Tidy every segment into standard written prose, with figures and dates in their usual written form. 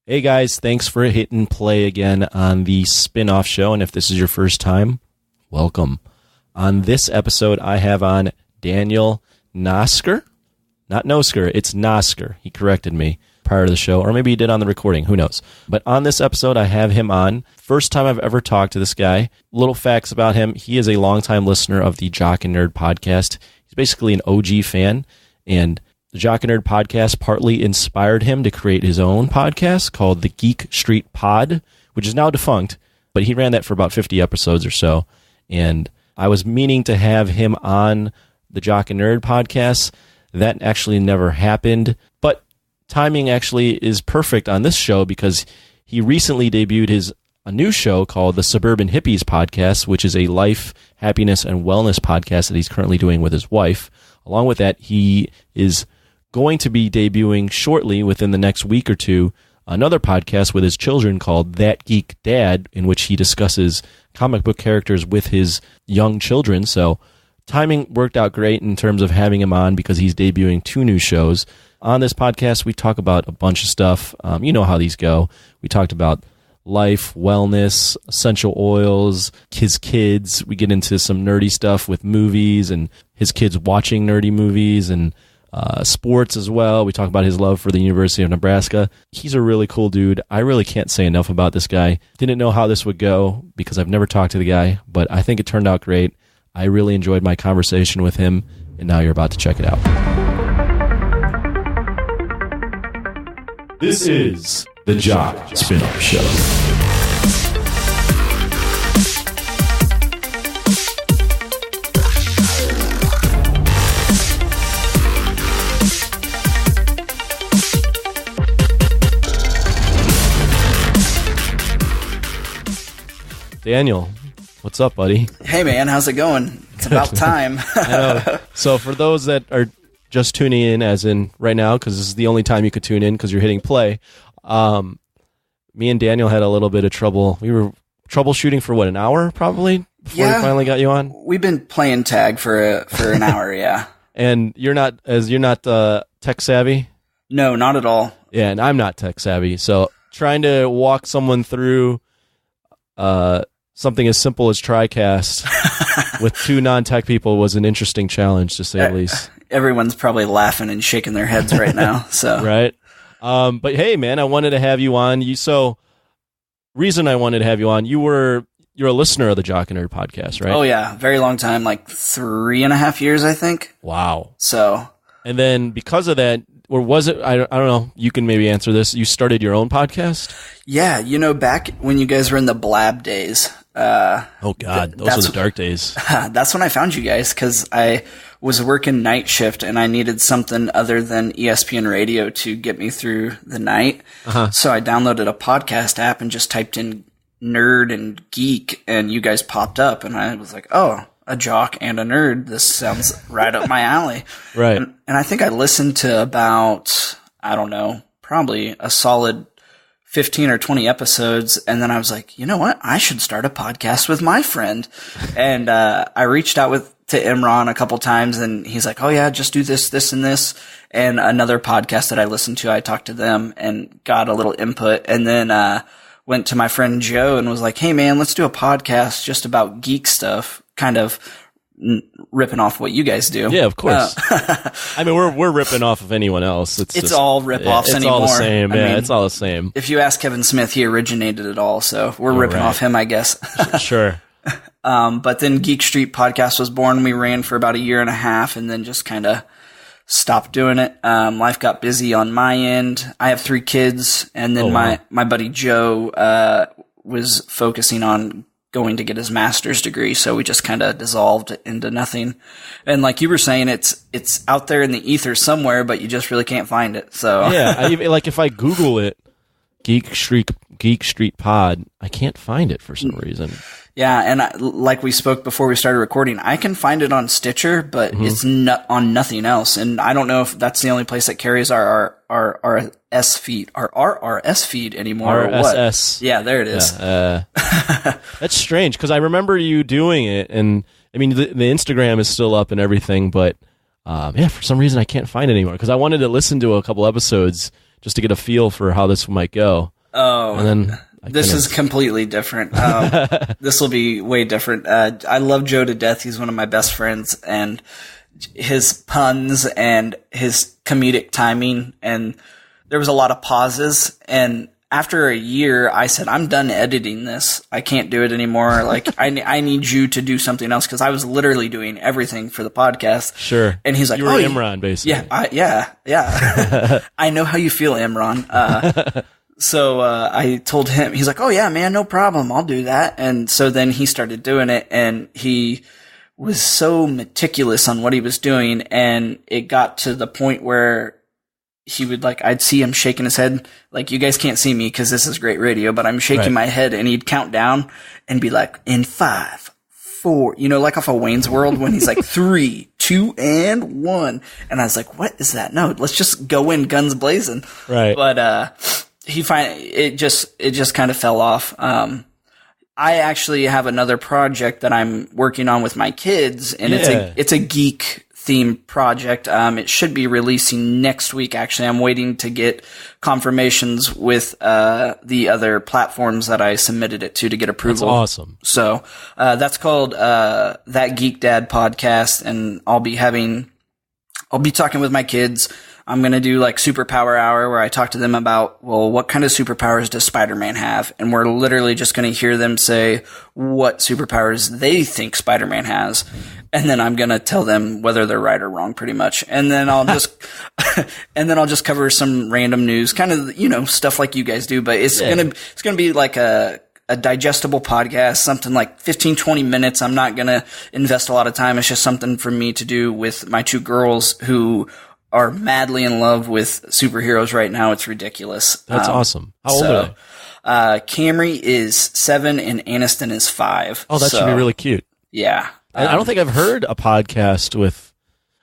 Hey guys, thanks for hitting play again on the spin-off show, and if this is your first time, welcome. On this episode, I have on Daniel Nosker. Not Nosker, it's Nosker. He corrected me prior to the show, or maybe he did on the recording, who knows. But on this episode, I have him on. First time I've ever talked to this guy. Little facts about him. He is a longtime listener of the Jock and Nerd Podcast. He's basically an OG fan, and the Jock and Nerd Podcast partly inspired him to create his own podcast called the Geek Street Pod, which is now defunct, but he ran that for about 50 episodes or so. And I was meaning to have him on the Jock and Nerd Podcast. That actually never happened, but timing actually is perfect on this show because he recently debuted a new show called the Suburban Hippies Podcast, which is a life, happiness, and wellness podcast that he's currently doing with his wife. Along with that, he is going to be debuting shortly within the next week or two another podcast with his children called That Geek Dad, in which he discusses comic book characters with his young children. So timing worked out great in terms of having him on because he's debuting two new shows. On this podcast, we talk about a bunch of stuff. You know how these go. We talked about life, wellness, essential oils, his kids. We get into some nerdy stuff with movies and his kids watching nerdy movies and sports as well. We talk about his love for the University of Nebraska. He's a really cool dude. I really can't say enough about this guy. Didn't know how this would go because I've never talked to the guy, but I think it turned out great. I really enjoyed my conversation with him, and now you're about to check it out. This is the Jock Spin-Off Show. Daniel, what's up, buddy? Hey, man, how's it going? It's about time. I know. So for those that are just tuning in, as in right now, because this is the only time you could tune in because you're hitting play, me and Daniel had a little bit of trouble. We were troubleshooting for, an hour probably before we finally got you on? We've been playing tag for an hour, yeah. And you're not tech savvy? No, not at all. Yeah, and I'm not tech savvy. So trying to walk someone through something as simple as TriCast with two non-tech people was an interesting challenge, to say the least. Everyone's probably laughing and shaking their heads right now. So right. But hey, man, I wanted to have you on. Reason I wanted to have you on, you're a listener of the Jock and Nerd Podcast, right? Oh yeah, very long time, like 3.5 years, I think. Wow. So. And then because of that, or was it? I don't know. You can maybe answer this. You started your own podcast? Yeah, back when you guys were in the Blab days. Oh God, those were the dark days. That's when I found you guys because I was working night shift and I needed something other than ESPN radio to get me through the night. Uh-huh. So I downloaded a podcast app and just typed in nerd and geek, and you guys popped up, and I was like, oh, a jock and a nerd. This sounds right up my alley. Right. And I think I listened to about, I don't know, probably a solid 15 or 20 episodes. And then I was like, you know what? I should start a podcast with my friend. And I reached out to Imran a couple times, and he's like, oh yeah, just do this, this, and this. And another podcast that I listened to, I talked to them and got a little input. And then went to my friend Joe and was like, hey man, let's do a podcast just about geek stuff, kind of ripping off what you guys do. Yeah, of course. I mean, we're ripping off of anyone else. It's just, all rip-offs it's anymore. All the same. I mean, it's all the same. If you ask Kevin Smith, he originated it all, so we're ripping off him, I guess. Sure. But then Geek Street Podcast was born. We ran for about 1.5 years and then just kind of stopped doing it. Life got busy on my end. I have 3 kids, and then my buddy Joe was focusing on going to get his master's degree, so we just kind of dissolved into nothing. And like you were saying, it's out there in the ether somewhere, but you just really can't find it. So yeah, like if I Google it, Geek Street Pod, I can't find it for some reason. Yeah, and like we spoke before we started recording, I can find it on Stitcher, but it's not on nothing else. And I don't know if that's the only place that carries our RSS feed, our RRS feed anymore. RSS. Yeah, there it is. Yeah, that's strange because I remember you doing it, and I mean the Instagram is still up and everything, but yeah, for some reason I can't find it anymore because I wanted to listen to a couple episodes just to get a feel for how this might go. Oh, and then this is completely different. This will be way different. I love Joe to death. He's one of my best friends, and his puns and his comedic timing, and there was a lot of pauses. And after a year, I said, I'm done editing this. I can't do it anymore. Like, I need you to do something else, because I was literally doing everything for the podcast. Sure. And he's like, you were Imran, basically. Yeah. I know how you feel, Imran. So I told him, he's like, oh, yeah, man, no problem. I'll do that. And so then he started doing it, and he was so meticulous on what he was doing. And it got to the point where he would, like, I'd see him shaking his head. Like, you guys can't see me because this is great radio, but I'm shaking my head, and he'd count down and be like, in 5, 4, like off of Wayne's World when he's like 3, 2, and 1. And I was like, what is that? No, let's just go in guns blazing. Right. But, it just kind of fell off. I actually have another project that I'm working on with my kids, and it's a geek themed project. It should be releasing next week. Actually, I'm waiting to get confirmations with the other platforms that I submitted it to get approval. That's awesome. So that's called That Geek Dad Podcast, and I'll be talking with my kids. I'm going to do like Superpower Hour, where I talk to them about, well, what kind of superpowers does Spider-Man have? And we're literally just going to hear them say what superpowers they think Spider-Man has. And then I'm going to tell them whether they're right or wrong, pretty much. And then I'll just cover some random news, kind of, stuff like you guys do, but it's going to be like a digestible podcast, something like 15, 20 minutes. I'm not going to invest a lot of time. It's just something for me to do with my 2 girls who are madly in love with superheroes right now. It's ridiculous. That's awesome. How old are they? Camry is 7 and Aniston is 5. Oh, that should be really cute. Yeah. I don't think I've heard a podcast with,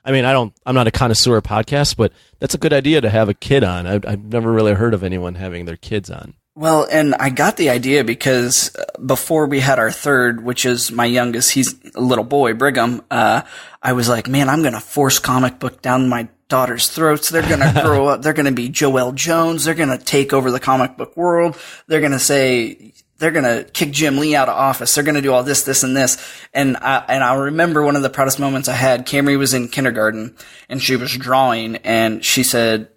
I'm not a connoisseur of podcasts, but that's a good idea to have a kid on. I've never really heard of anyone having their kids on. Well, and I got the idea because before we had our third, which is my youngest, he's a little boy, Brigham, I was like, man, I'm going to force comic book down my daughter's throats. They're going to grow up. They're going to be Joelle Jones. They're going to take over the comic book world. They're going to kick Jim Lee out of office. They're going to do all this, and this. And I remember one of the proudest moments I had. Camry was in kindergarten, and she was drawing, and she said,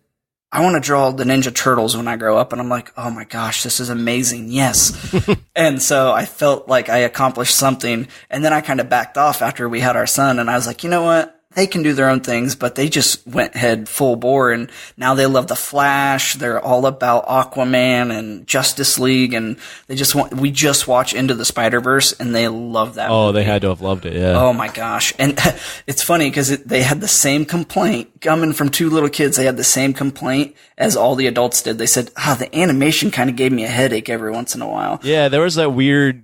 I want to draw the Ninja Turtles when I grow up. And I'm like, oh my gosh, this is amazing. Yes. And so I felt like I accomplished something. And then I kind of backed off after we had our son. And I was like, you know what? They can do their own things, but they just went head full bore, and now they love the Flash. They're all about Aquaman and Justice League, and we just watch Into the Spider-Verse, and they love that movie. They had to have loved it, yeah. Oh my gosh. And it's funny because they had the same complaint coming from 2 little kids. They had the same complaint as all the adults did. They said, the animation kind of gave me a headache every once in a while. Yeah, there was that weird,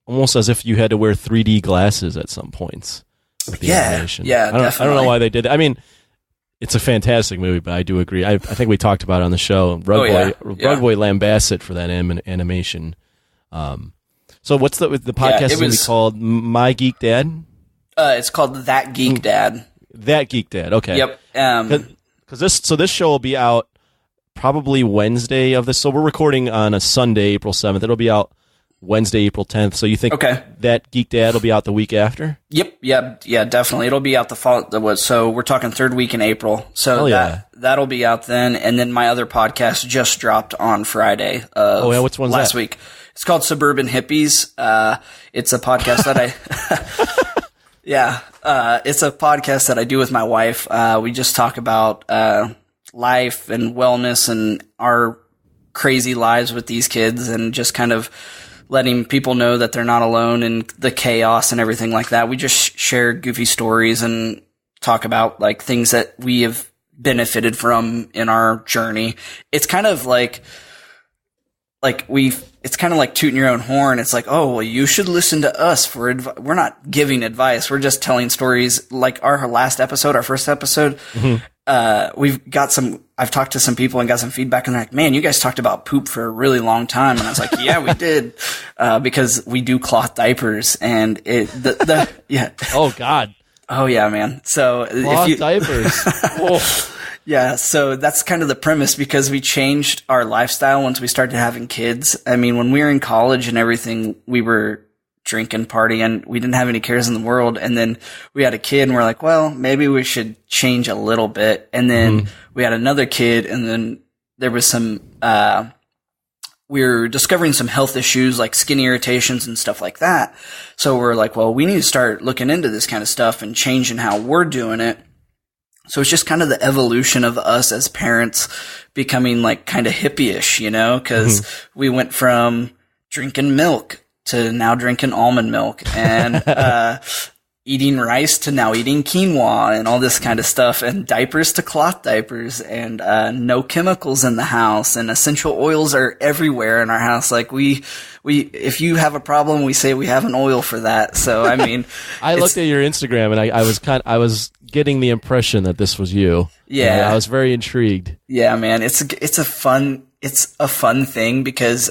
almost as if you had to wear 3D glasses at some points. Animation. Definitely. I don't know why they did that. I mean, it's a fantastic movie, but I do agree. I think we talked about it on the show. Rugboy lambasted for that animation. So what's the podcast is going to be called? My Geek Dad? It's called That Geek Dad. That Geek Dad. Okay. Yep. Because this show will be out probably Wednesday of this. So we're recording on a Sunday, April 7th. It'll be out Wednesday, April 10th. So you think That Geek Dad will be out the week after? Yep. Yeah, definitely. It'll be out the fall. So we're talking 3rd week in April. So that'll be out then. And then my other podcast just dropped on Friday. Which one's last that? week? It's called Suburban Hippies. It's a podcast that it's a podcast that I do with my wife. We just talk about life and wellness and our crazy lives with these kids, and just kind of letting people know that they're not alone in the chaos and everything like that. We just share goofy stories and talk about like things that we have benefited from in our journey. It's kind of like it's kind of like tooting your own horn. It's like, oh, well, you should listen to us for advice. We're not giving advice. We're just telling stories. Like our first episode, I've talked to some people and got some feedback, and they're like, man, you guys talked about poop for a really long time. And I was like, yeah, we did. Because we do cloth diapers, and Oh God. Oh yeah, man. So cloth diapers. Yeah, so that's kind of the premise, because we changed our lifestyle once we started having kids. I mean, when we were in college and everything, we were drinking, partying. We didn't have any cares in the world. And then we had a kid and we're like, well, maybe we should change a little bit. And then we had another kid, and then there was some, we were discovering some health issues like skin irritations and stuff like that. So we're like, well, we need to start looking into this kind of stuff and changing how we're doing it. So it's just kind of the evolution of us as parents becoming like kind of hippie-ish, you know, because we went from drinking milk to now drinking almond milk, and eating rice to now eating quinoa and all this kind of stuff, and diapers to cloth diapers, and no chemicals in the house, and essential oils are everywhere in our house. Like we if you have a problem, we say we have an oil for that. So I mean, I looked at your Instagram and I was getting the impression that this was you. Yeah, I was very intrigued. Yeah, man, it's a fun thing, because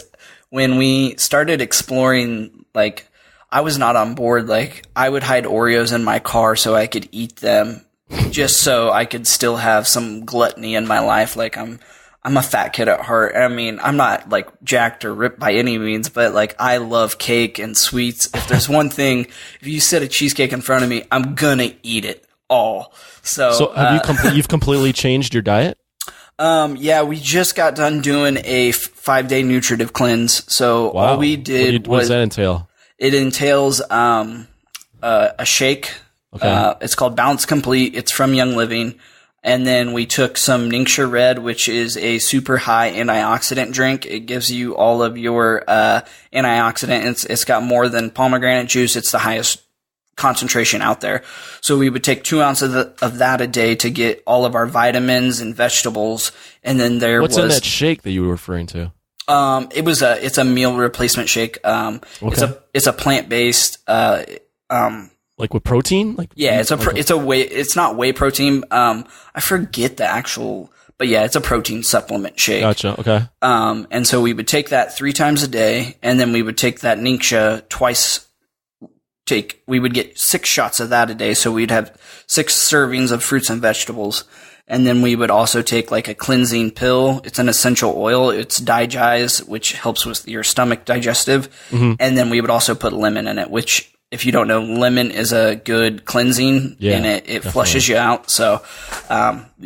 when we started exploring, like, I was not on board. Like, I would hide Oreos in my car so I could eat them, just so I could still have some gluttony in my life. Like, I'm a fat kid at heart. I mean, I'm not like jacked or ripped by any means, but like, I love cake and sweets. If there's one thing, if you set a cheesecake in front of me, I'm gonna eat it all. So have you've completely changed your diet? Yeah, we just got done doing a 5-day nutritive cleanse. So all we did what does that entail? It entails a shake. Okay. It's called Balance Complete. It's from Young Living. And then we took some Ningxia Red, which is a super high antioxidant drink. It gives you all of your antioxidant. It's got more than pomegranate juice. It's the highest concentration out there. So we would take 2 ounces of that a day to get all of our vitamins and vegetables. And then what's in that shake that you were referring to? It's a meal replacement shake. Okay. It's a plant-based, like with protein? It's not whey protein. I forget the actual, but yeah, it's a protein supplement shake. Gotcha. Okay. And so we would take that 3 times a day, and then we would take that Ningxia twice. We would get 6 shots of that a day. So we'd have 6 servings of fruits and vegetables. And then we would also take like a cleansing pill. It's an essential oil. It's Digize, which helps with your stomach digestive. And then we would also put lemon in it, which, if you don't know, lemon is a good cleansing, and it flushes you out. So,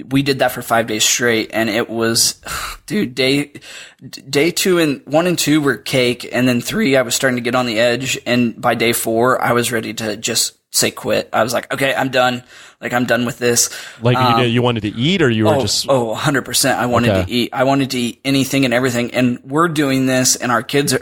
we did that for 5 days straight, and it was, dude, day 1 and 2 were cake, and then 3, I was starting to get on the edge. And by day 4, I was ready to just say quit. I was like, okay, I'm done. Like, I'm done with this. Like, you wanted to eat, or you were just... 100%. I wanted to eat. I wanted to eat anything and everything. And we're doing this, and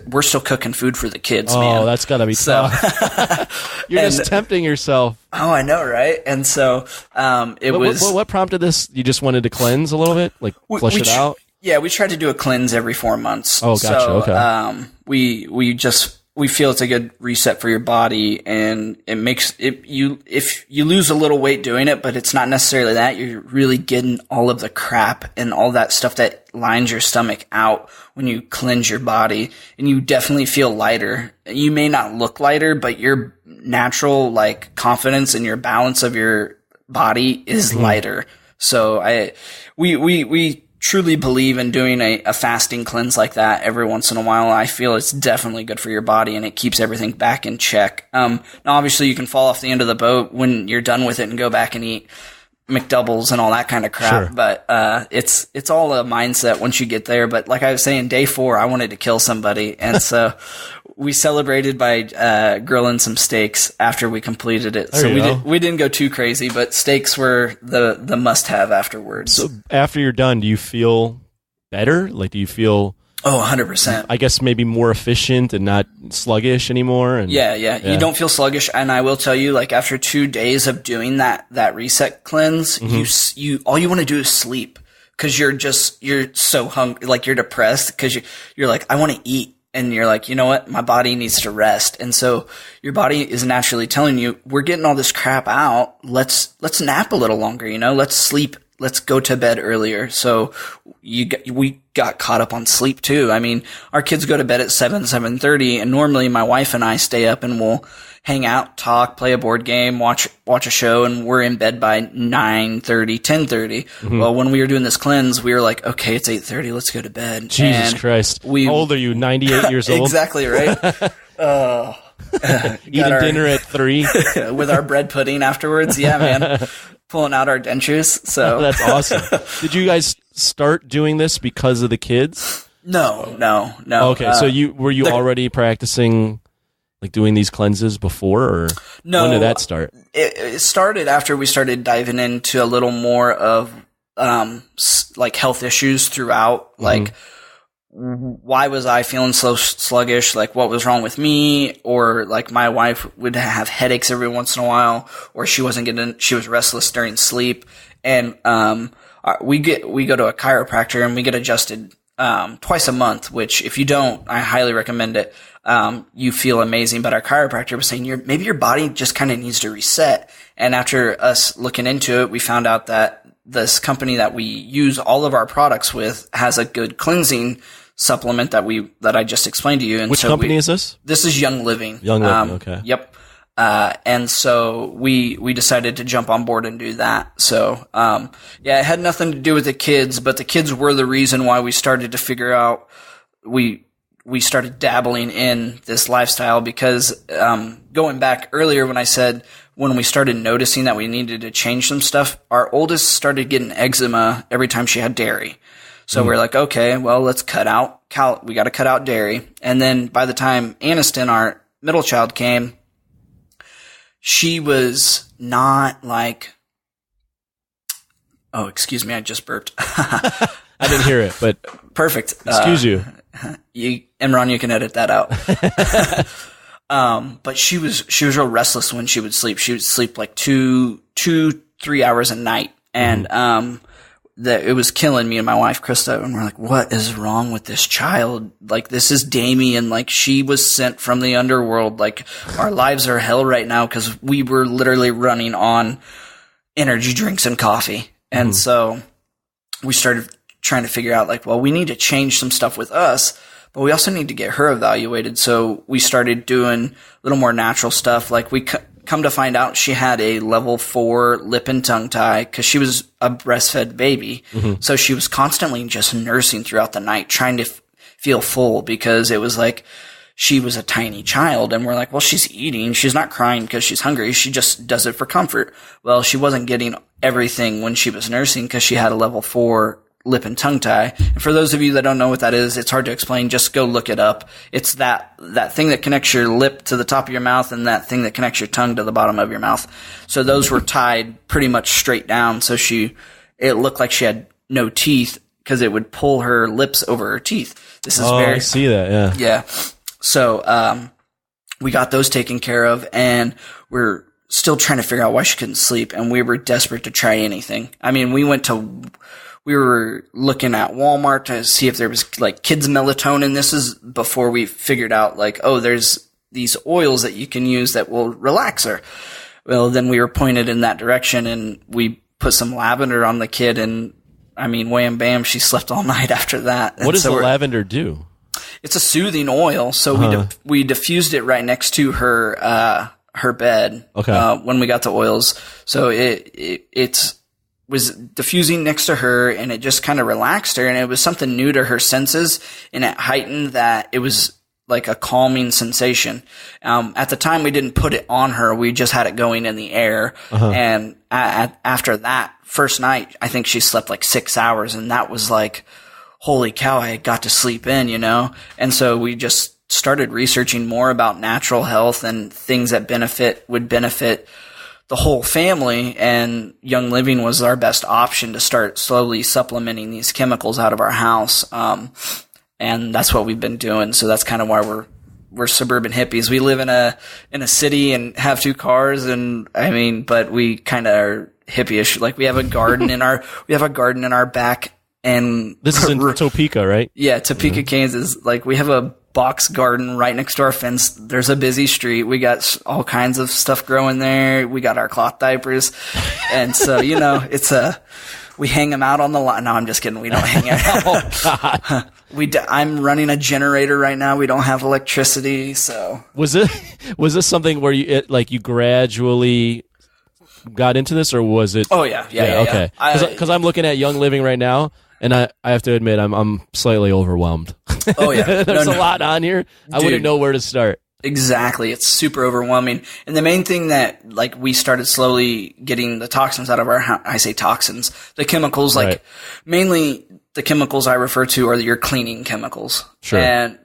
we're still cooking food for the kids, man. Oh, that's gotta be tough. You're just tempting yourself. Oh, I know, right? And so, What prompted this? You just wanted to cleanse a little bit? Like, flush it out? Yeah, we try to do a cleanse every 4 months. Oh, gotcha. So, okay. We feel it's a good reset for your body, and it makes if you lose a little weight doing it, but it's not necessarily that. You're really getting all of the crap and all that stuff that lines your stomach out when you cleanse your body, and you definitely feel lighter. You may not look lighter, but your natural like confidence and your balance of your body is lighter. So we truly believe in doing a fasting cleanse like that every once in a while. I feel it's definitely good for your body, and it keeps everything back in check. Now obviously you can fall off the end of the boat when you're done with it and go back and eat McDoubles and all that kind of crap. Sure. But it's all a mindset once you get there. But like I was saying, day 4, I wanted to kill somebody, and so we celebrated by grilling some steaks after we completed it. We didn't go too crazy, but steaks were the must-have afterwards. So after you're done, do you feel better? Like, do you feel... Oh, 100%. I guess maybe more efficient and not sluggish anymore. And, yeah. You don't feel sluggish. And I will tell you, like, after 2 days of doing that reset cleanse, you all you want to do is sleep, because you're so hungry, like you're depressed, because you're like, I want to eat. And you're like, you know what? My body needs to rest. And so your body is naturally telling you, we're getting all this crap out. Let's nap a little longer, let's sleep let's go to bed earlier. So we got caught up on sleep too. I mean, our kids go to bed at 7:30, and normally my wife and I stay up and we'll hang out, talk, play a board game, watch a show, and we're in bed by 9:30, 10:30. Mm-hmm. Well, when we were doing this cleanse, we were like, okay, it's 8:30, let's go to bed. Jesus Christ. How old are you? 98 years old? Exactly, right? Eating dinner at 3 with our bread pudding afterwards. Yeah, man. Pulling out our dentures. So that's awesome. Did you guys start doing this because of the kids? No. Okay, so were you already practicing, like, doing these cleanses before, or no, when did that start? It started after we started diving into a little more of like health issues throughout, like. Why was I feeling so sluggish? Like, what was wrong with me? Or like my wife would have headaches every once in a while, or she was restless during sleep. And, we go to a chiropractor and we get adjusted, twice a month, which if you don't, I highly recommend it. You feel amazing. But our chiropractor was saying maybe your body just kind of needs to reset. And after us looking into it, we found out that this company that we use all of our products with has a good cleansing supplement that I just explained to you. And which company is this? This is Young Living. Young Living, okay. Yep. And so we decided to jump on board and do that. So, it had nothing to do with the kids, but the kids were the reason why we started to figure out we started dabbling in this lifestyle because, going back earlier when I said when we started noticing that we needed to change some stuff, our oldest started getting eczema every time she had dairy. So we're like, okay, well, let's we got to cut out dairy. And then by the time Aniston, our middle child, came, she was not like, oh, excuse me, I just burped. I didn't hear it, but perfect. Excuse you. Imran, you can edit that out. But she was real restless when she would sleep. She would sleep like 2-3 hours a night. And, it was killing me and my wife, Krista. And we're like, what is wrong with this child? Like, this is Damien. Like, she was sent from the underworld. Like, our lives are hell right now because we were literally running on energy drinks and coffee. And so we started trying to figure out, like, well, we need to change some stuff with us, but we also need to get her evaluated. So we started doing a little more natural stuff. Like, we come to find out she had a level 4 lip and tongue tie because she was a breastfed baby. So she was constantly just nursing throughout the night, trying to feel full because it was like she was a tiny child. And we're like, well, she's eating. She's not crying because she's hungry. She just does it for comfort. Well, she wasn't getting everything when she was nursing because she had a level 4 lip and tongue tie. And for those of you that don't know what that is, it's hard to explain. Just go look it up. It's that thing that connects your lip to the top of your mouth and that thing that connects your tongue to the bottom of your mouth. So those were tied pretty much straight down. So it looked like she had no teeth because it would pull her lips over her teeth. This is I see that. Yeah. Yeah. So, we got those taken care of and we're still trying to figure out why she couldn't sleep. And we were desperate to try anything. I mean, we were looking at Walmart to see if there was like kids melatonin. This is before we figured out like, oh, there's these oils that you can use that will relax her. Well, then we were pointed in that direction and we put some lavender on the kid and I mean, wham bam, she slept all night after that. What does the lavender do? It's a soothing oil. So we diffused it right next to her bed. Okay. When we got the oils. So it was diffusing next to her and it just kind of relaxed her and it was something new to her senses and it heightened that it was like a calming sensation. At the time we didn't put it on her. We just had it going in the air. And after that first night, I think she slept like 6 hours and that was like, holy cow, I got to sleep in, you know? And so we just started researching more about natural health and things that would benefit the whole family, and Young Living was our best option to start slowly supplementing these chemicals out of our house. And that's what we've been doing. So that's kind of why we're suburban hippies. We live in a city and have 2 cars and but we kind of are hippie-ish. Like we have a garden in our back and this is in Topeka, right? Yeah, Topeka, Kansas. Like we have a box garden right next to our fence. There's a busy street. We got all kinds of stuff growing there. We got our cloth diapers. And so, We hang them out on the line. No, I'm just kidding. We don't hang out. Oh, God. I'm running a generator right now. We don't have electricity, so. Was this something where you gradually got into this, or was it? Oh yeah. Okay. Because I'm looking at Young Living right now, and I have to admit I'm slightly overwhelmed. Oh yeah. There's a lot on here. I wouldn't know where to start. Exactly. It's super overwhelming. And the main thing that, we started slowly getting the toxins out of I say toxins, the chemicals, right. Mainly the chemicals I refer to are your cleaning chemicals. Sure. And,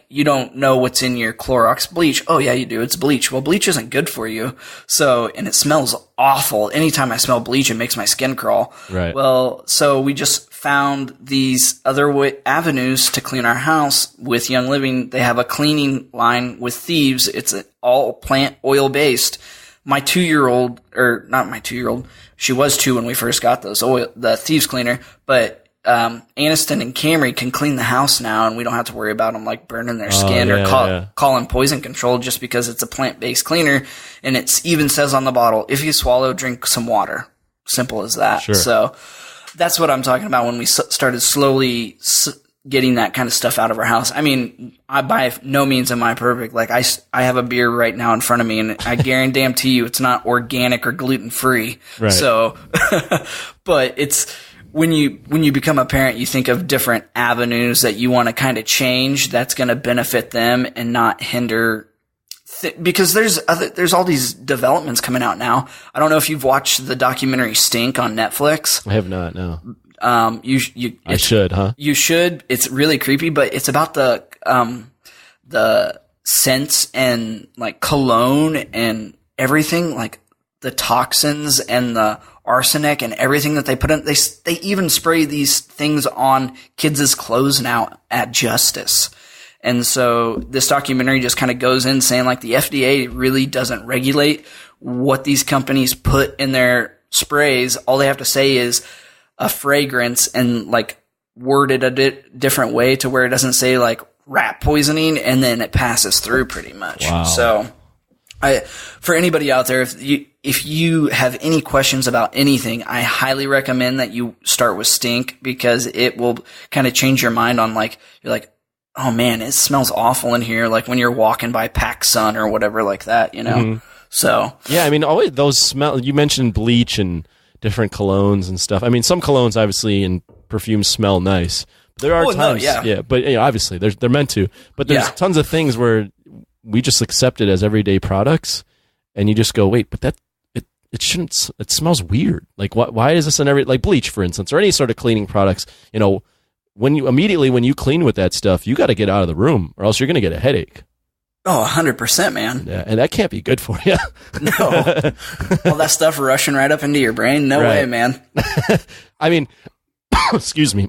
you don't know what's in your Clorox bleach. Oh, yeah, you do. It's bleach. Well, bleach isn't good for you. So, and it smells awful. Anytime I smell bleach, it makes my skin crawl. Right. Well, so we just found these other avenues to clean our house with Young Living. They have a cleaning line with Thieves. It's all plant oil based. My 2-year-old, or not my 2-year-old, she was 2 when we first got the Thieves cleaner, but Aniston and Camry can clean the house now, and we don't have to worry about them burning their skin or calling poison control just because it's a plant-based cleaner. And it even says on the bottle, if you swallow, drink some water. Simple as that. Sure. So that's what I'm talking about when we started slowly getting that kind of stuff out of our house. I mean, I by no means am I perfect. I have a beer right now in front of me, and I guarantee you it's not organic or gluten-free. Right. So, but it's... When you become a parent, you think of different avenues that you want to kind of change that's going to benefit them and not hinder because there's all these developments coming out now. I don't know if you've watched the documentary Stink on Netflix. I have not, no. I should, huh? You should. It's really creepy, but it's about the scents and cologne and everything, the toxins and the arsenic and everything that they put in. They even spray these things on kids' clothes now at Justice. And so this documentary just kind of goes in saying the FDA really doesn't regulate what these companies put in their sprays. All they have to say is a fragrance and word it a different way to where it doesn't say rat poisoning, and then it passes through pretty much. Wow. So for anybody out there, if you have any questions about anything, I highly recommend that you start with Stink because it will kind of change your mind on you're like, oh man, it smells awful in here. When you're walking by PacSun or whatever that, Mm-hmm. So. Yeah, I mean, always those smell, you mentioned bleach and different colognes and stuff. I mean, some colognes obviously and perfumes smell nice. There are times, but obviously they're meant to, but there's tons of things where we just accept it as everyday products, and you just go, wait, but it shouldn't. It smells weird. Why is this in bleach, for instance, or any sort of cleaning products? When you clean with that stuff, you got to get out of the room, or else you're going to get a headache. Oh, 100%, man. Yeah, and that can't be good for you. No, all that stuff rushing right up into your brain. No way, man. I mean, excuse me.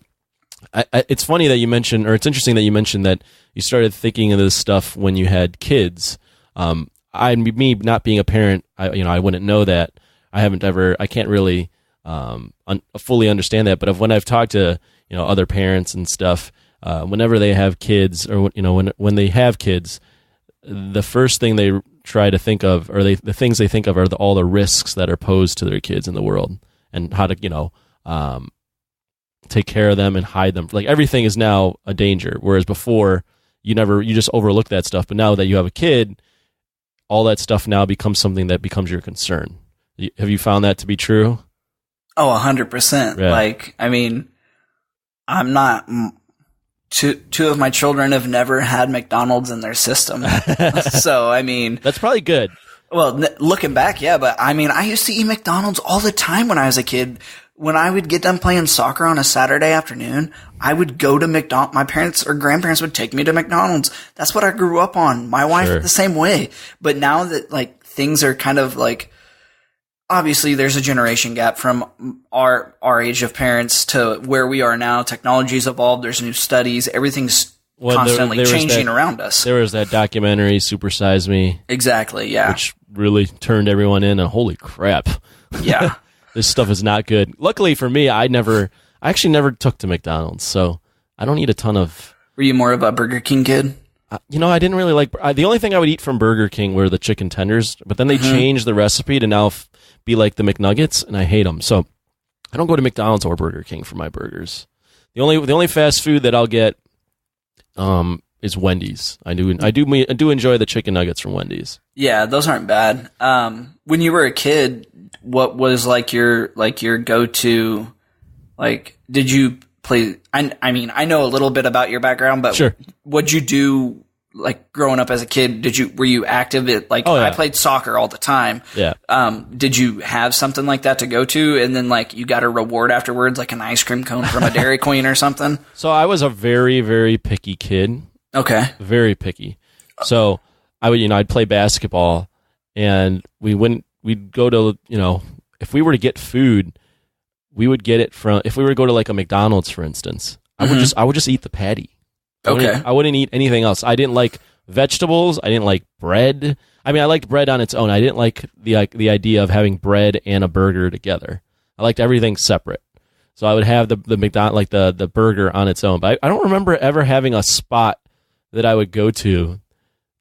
It's funny that you mentioned, or it's interesting that you mentioned that you started thinking of this stuff when you had kids. Me not being a parent, I wouldn't know that. I can't really fully understand that. But when I've talked to other parents and stuff, whenever they have kids, or when they have kids, the first thing they try to think of, or the things they think of, are all the risks that are posed to their kids in the world, and how to take care of them and hide them. Everything is now a danger, whereas before you just overlook that stuff. But now that you have a kid, all that stuff now becomes something that becomes your concern. Have you found that to be true? Oh, 100%. Yeah. I mean, I'm not. Two of my children have never had McDonald's in their system, so I mean, that's probably good. Well, looking back, yeah, but I mean, I used to eat McDonald's all the time when I was a kid. When I would get done playing soccer on a Saturday afternoon, I would go to McDonald's. My parents or grandparents would take me to McDonald's. That's what I grew up on. My wife the same way. But now that things are kind of obviously there's a generation gap from our age of parents to where we are now. Technology's evolved. There's new studies. Everything's constantly changing around us. There was that documentary, Super Size Me. Exactly, yeah. Which really turned everyone in, and holy crap. Yeah. This stuff is not good. Luckily for me, I actually never took to McDonald's, so I don't eat a ton of... Were you more of a Burger King kid? I didn't really like... the only thing I would eat from Burger King were the chicken tenders, but then they changed the recipe to now be like the McNuggets, and I hate them. So I don't go to McDonald's or Burger King for my burgers. The only fast food that I'll get is Wendy's. I do enjoy the chicken nuggets from Wendy's. Yeah, those aren't bad. When you were a kid, what was like your go-to? Like, did you play? I mean, I know a little bit about your background, but sure. What'd you do? Like growing up as a kid, were you active at I played soccer all the time. Yeah. Did you have something like that to go to, and then like you got a reward afterwards, like an ice cream cone from a Dairy Queen or something? So I was a very, very picky kid. Okay. Very picky. So I'd play basketball, and we'd go to, if we were to get food, we would get it from, if we were to go to like a McDonald's, for instance, I would just eat the patty. I wouldn't eat anything else. I didn't like vegetables. I didn't like bread. I mean, I liked bread on its own. I didn't like the idea of having bread and a burger together. I liked everything separate. So I would have the McDonald's, like the burger on its own. But I don't remember ever having a spot that I would go to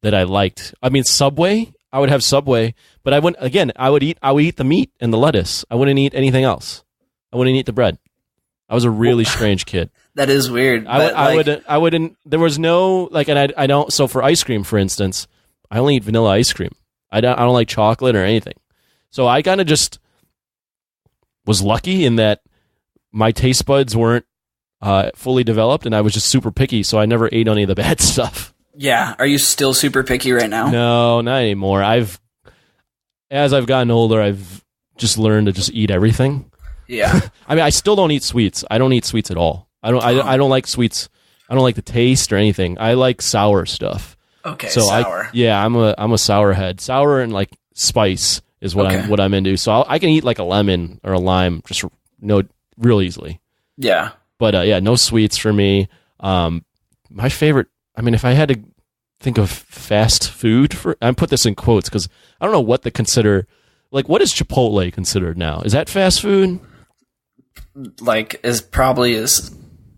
that I liked. I mean, Subway. I would have Subway, but I wouldn't. Again, I would eat the meat and the lettuce. I wouldn't eat anything else. I wouldn't eat the bread. I was a really strange kid. That is weird. I wouldn't. There was no like, and I don't. So for ice cream, for instance, I only eat vanilla ice cream. I don't like chocolate or anything. So I kind of just was lucky in that my taste buds weren't fully developed, and I was just super picky. So I never ate any of the bad stuff. Yeah. Are you still super picky right now? No, not anymore. As I've gotten older, I've just learned to just eat everything. Yeah. I mean, I still don't eat sweets. I don't eat sweets at all. I don't like sweets. I don't like the taste or anything. I like sour stuff. Okay, so sour. I'm a sour head. Sour and like spice is what I'm into. So I can eat like a lemon or a lime just real easily. Yeah. But no sweets for me. My favorite. I mean, if I had to think of fast food I put this in quotes because I don't know what they consider. Like, what is Chipotle considered now? Is that fast food? Like, is probably as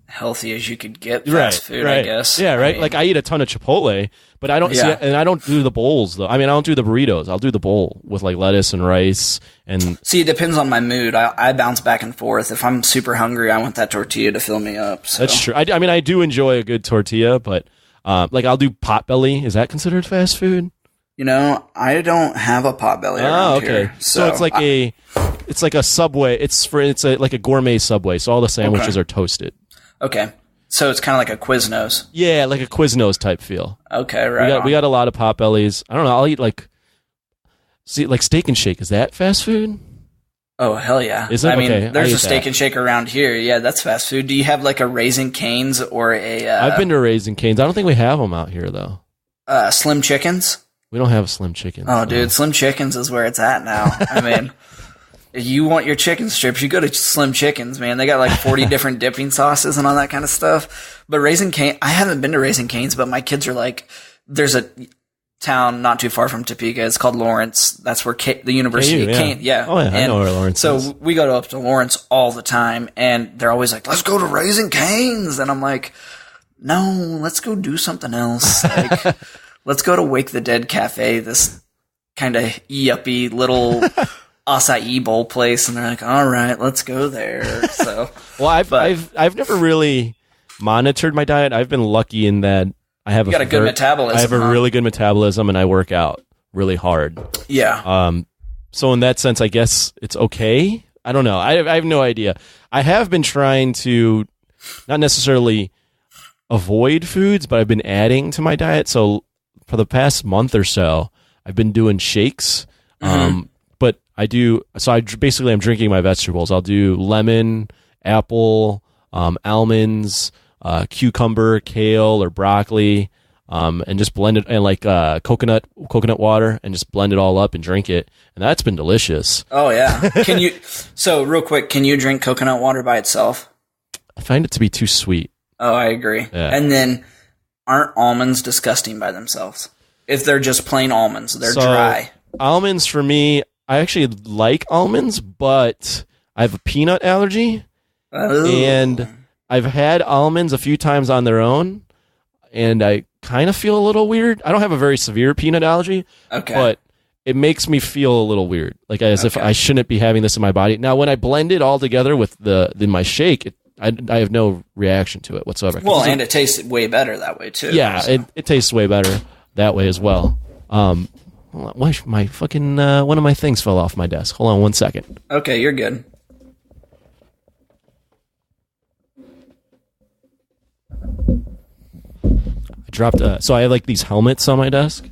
healthy as you could get fast food, I guess. Yeah, right. I mean, like, I eat a ton of Chipotle, but I don't see it, and I don't do the bowls though. I mean, I don't do the burritos. I'll do the bowl with like lettuce and rice and. See, it depends on my mood. I bounce back and forth. If I'm super hungry, I want that tortilla to fill me up. So. That's true. I mean, I do enjoy a good tortilla, but like I'll do Potbelly. Is that considered fast food? I don't have a Potbelly around here. So it's like it's like a Subway. It's like a gourmet Subway. So all the sandwiches are toasted. Okay. So it's kind of like a Quiznos. Yeah, like a Quiznos type feel. Okay, right. We got a lot of Potbellies. I don't know. I'll eat like Steak and Shake. Is that fast food? Oh, hell yeah. Is it? I mean, okay, there's a Steak and Shake around here. Yeah, that's fast food. Do you have like a Raising Cane's or a... I've been to Raising Cane's. I don't think we have them out here, though. Slim Chickens? We don't have Slim Chickens. Oh, dude, Slim Chickens is where it's at now. I mean, if you want your chicken strips, you go to Slim Chickens, man. They got like 40 different dipping sauces and all that kind of stuff. But Raising Cane, I haven't been to Raising Cane's, but my kids are like, there's a town not too far from Topeka. It's called Lawrence. That's where the University of Cane. Yeah. Oh, yeah. I know where Lawrence is. So we go up to Lawrence all the time, and they're always like, let's go to Raising Cane's. And I'm like, no, let's go do something else. Like, let's go to Wake the Dead Cafe, this kind of yuppie little acai bowl place, and they're like, "All right, let's go there." So, well, I've never really monitored my diet. I've been lucky in that I have a good metabolism. I have a really good metabolism, and I work out really hard. Yeah. So in that sense, I guess it's okay. I don't know. I have no idea. I have been trying to not necessarily avoid foods, but I've been adding to my diet. So for the past month or so, I've been doing shakes. But I'm drinking my vegetables. I'll do lemon, apple, almonds, cucumber, kale, or broccoli, and just blend it, and like coconut water, and just blend it all up and drink it. And that's been delicious. Oh yeah. So real quick, can you drink coconut water by itself? I find it to be too sweet. Oh, I agree. Yeah. And then, aren't almonds disgusting by themselves? If they're just plain almonds, they're dry. Almonds for me, I actually like almonds, but I have a peanut allergy. Oh. And I've had almonds a few times on their own, and I kind of feel a little weird. I don't have a very severe peanut allergy, okay, but it makes me feel a little weird, like as if I shouldn't be having this in my body. Now, when I blend it all together with my shake, I have no reaction to it whatsoever. Well, and it tastes way better that way too. Yeah, so. It tastes way better that way as well. My fucking one of my things fell off my desk. Hold on 1 second. Okay, you're good. I dropped. So I have like these helmets on my desk.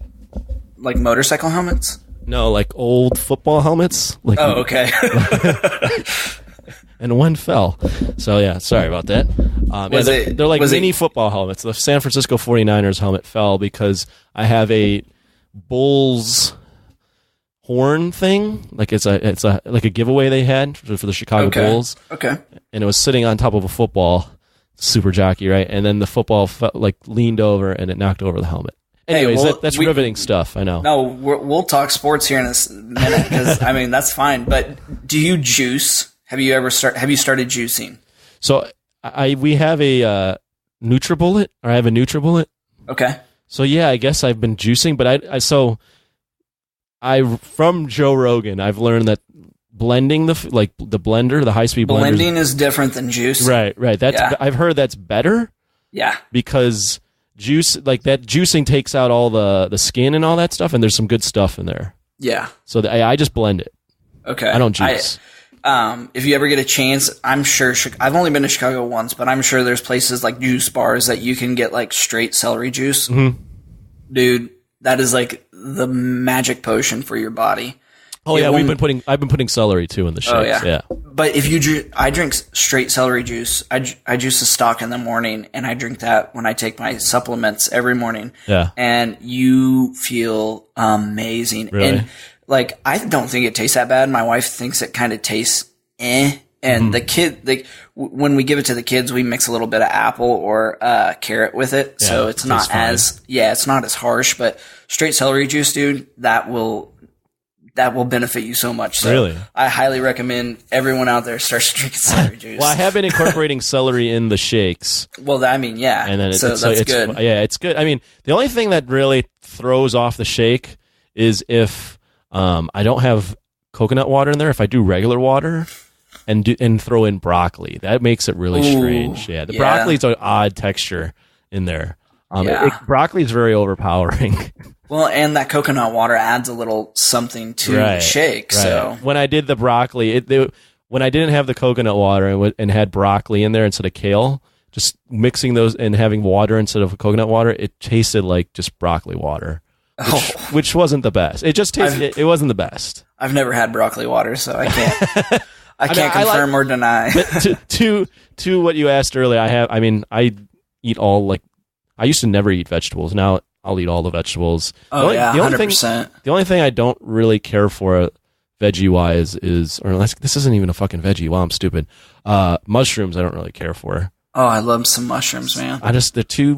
Like motorcycle helmets? No, like old football helmets. Like, oh, okay. And one fell. So, yeah, sorry about that. They're like mini football helmets. The San Francisco 49ers helmet fell because I have a Bulls horn thing. Like it's like a giveaway they had for the Chicago Bulls. Okay. And it was sitting on top of a football, super jockey, right? And then the football leaned over and it knocked over the helmet. Anyways, that's riveting stuff. I know. No, we'll talk sports here in a minute because I mean that's fine. But do you juice? Have you started juicing? So we have a NutriBullet, or I have a NutriBullet. Okay. So yeah, I guess I've been juicing, but I from Joe Rogan, I've learned that blending the blender, the high speed blending is different than juice. Right. I've heard that's better. Yeah. Because juicing takes out all the skin and all that stuff, and there's some good stuff in there. Yeah. So I just blend it. Okay. I don't juice. If you ever get a chance, I'm sure I've only been to Chicago once, but I'm sure there's places like juice bars that you can get like straight celery juice. Mm-hmm. Dude, that is like the magic potion for your body. Oh yeah, I've been putting celery too in the shakes. Oh, yeah. But if I drink straight celery juice. I juice the stock in the morning, and I drink that when I take my supplements every morning. Yeah, and you feel amazing. Really? And like, I don't think it tastes that bad. My wife thinks it kind of tastes And the kid, when we give it to the kids, we mix a little bit of apple or carrot with it. Yeah, so it's not it's not as harsh, but straight celery juice, dude, that will benefit you so much. So really? I highly recommend everyone out there starts drinking celery juice. Well, I have been incorporating celery in the shakes. Well, I mean, yeah. And then that's good. Yeah, it's good. I mean, the only thing that really throws off the shake is if I don't have coconut water in there. If I do regular water and throw in broccoli, that makes it really strange. Yeah, the broccoli's an odd texture in there. Broccoli is very overpowering. Well, and that coconut water adds a little something to the shake. Right. So when I did the broccoli, when I didn't have the coconut water and had broccoli in there instead of kale, just mixing those and having water instead of coconut water, it tasted like just broccoli water, which wasn't the best. It just tasted. It wasn't the best. I've never had broccoli water, so I can't. I can't confirm or deny. To what you asked earlier, I eat all I used to never eat vegetables. Now I'll eat all the vegetables. Oh, 100%. The only thing I don't really care for veggie-wise is, or unless this isn't even a fucking veggie. Wow, I'm stupid. Mushrooms I don't really care for. Oh, I love some mushrooms, man. They're too...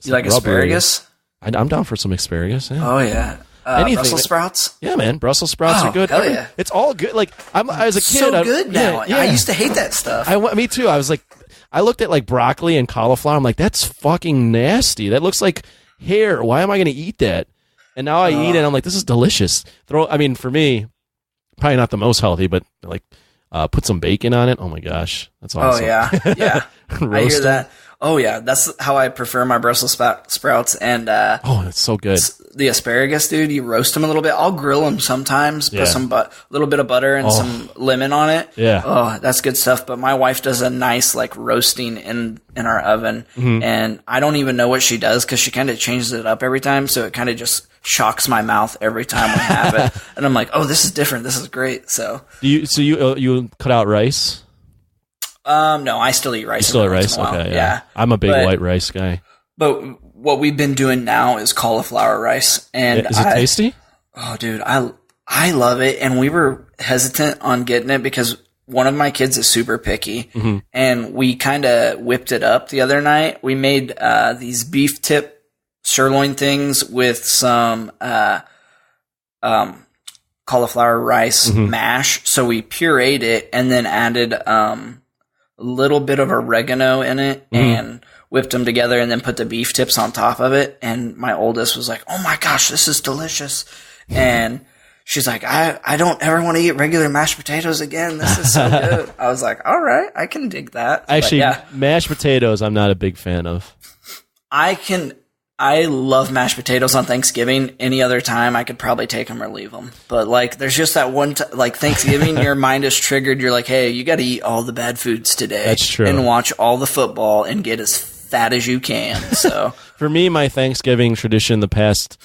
you like asparagus? I'm down for some asparagus. Yeah. Oh, yeah. Brussels sprouts? Yeah, man. Brussels sprouts are good. Hell yeah. It's all good. As a kid... So good now. Yeah. I used to hate that stuff. Me too. I was like... I looked at broccoli and cauliflower. I'm like, that's fucking nasty. That looks like hair. Why am I going to eat that? And now I eat it. And I'm like, this is delicious. For me, probably not the most healthy, but put some bacon on it. Oh my gosh, that's awesome. Oh yeah, yeah. I hear that. Oh yeah, that's how I prefer my Brussels sprouts. And it's so good. The asparagus, dude, you roast them a little bit. I'll grill them sometimes. Put some little bit of butter and some lemon on it. Yeah. Oh, that's good stuff. But my wife does a nice roasting in our oven, and I don't even know what she does because she kind of changes it up every time. So it kind of just shocks my mouth every time we have it, and I'm like, oh, this is different. This is great. So you cut out rice? No, I still eat rice. You still eat rice? Okay, yeah. I'm a big white rice guy. But what we've been doing now is cauliflower rice, and is it tasty? Oh, dude, I love it. And we were hesitant on getting it because one of my kids is super picky, and we kind of whipped it up the other night. We made these beef tip sirloin things with some cauliflower rice mash. So we pureed it and then added a little bit of oregano in it and whipped them together and then put the beef tips on top of it. And my oldest was like, oh my gosh, this is delicious. And she's like, I don't ever want to eat regular mashed potatoes again. This is so good. I was like, all right, I can dig that. Actually, mashed potatoes, I'm not a big fan of. I love mashed potatoes on Thanksgiving. Any other time, I could probably take them or leave them. But like, there's just that one, like Thanksgiving, your mind is triggered. You're like, hey, you got to eat all the bad foods today. That's true. And watch all the football and get as fat as you can. So for me, my Thanksgiving tradition the past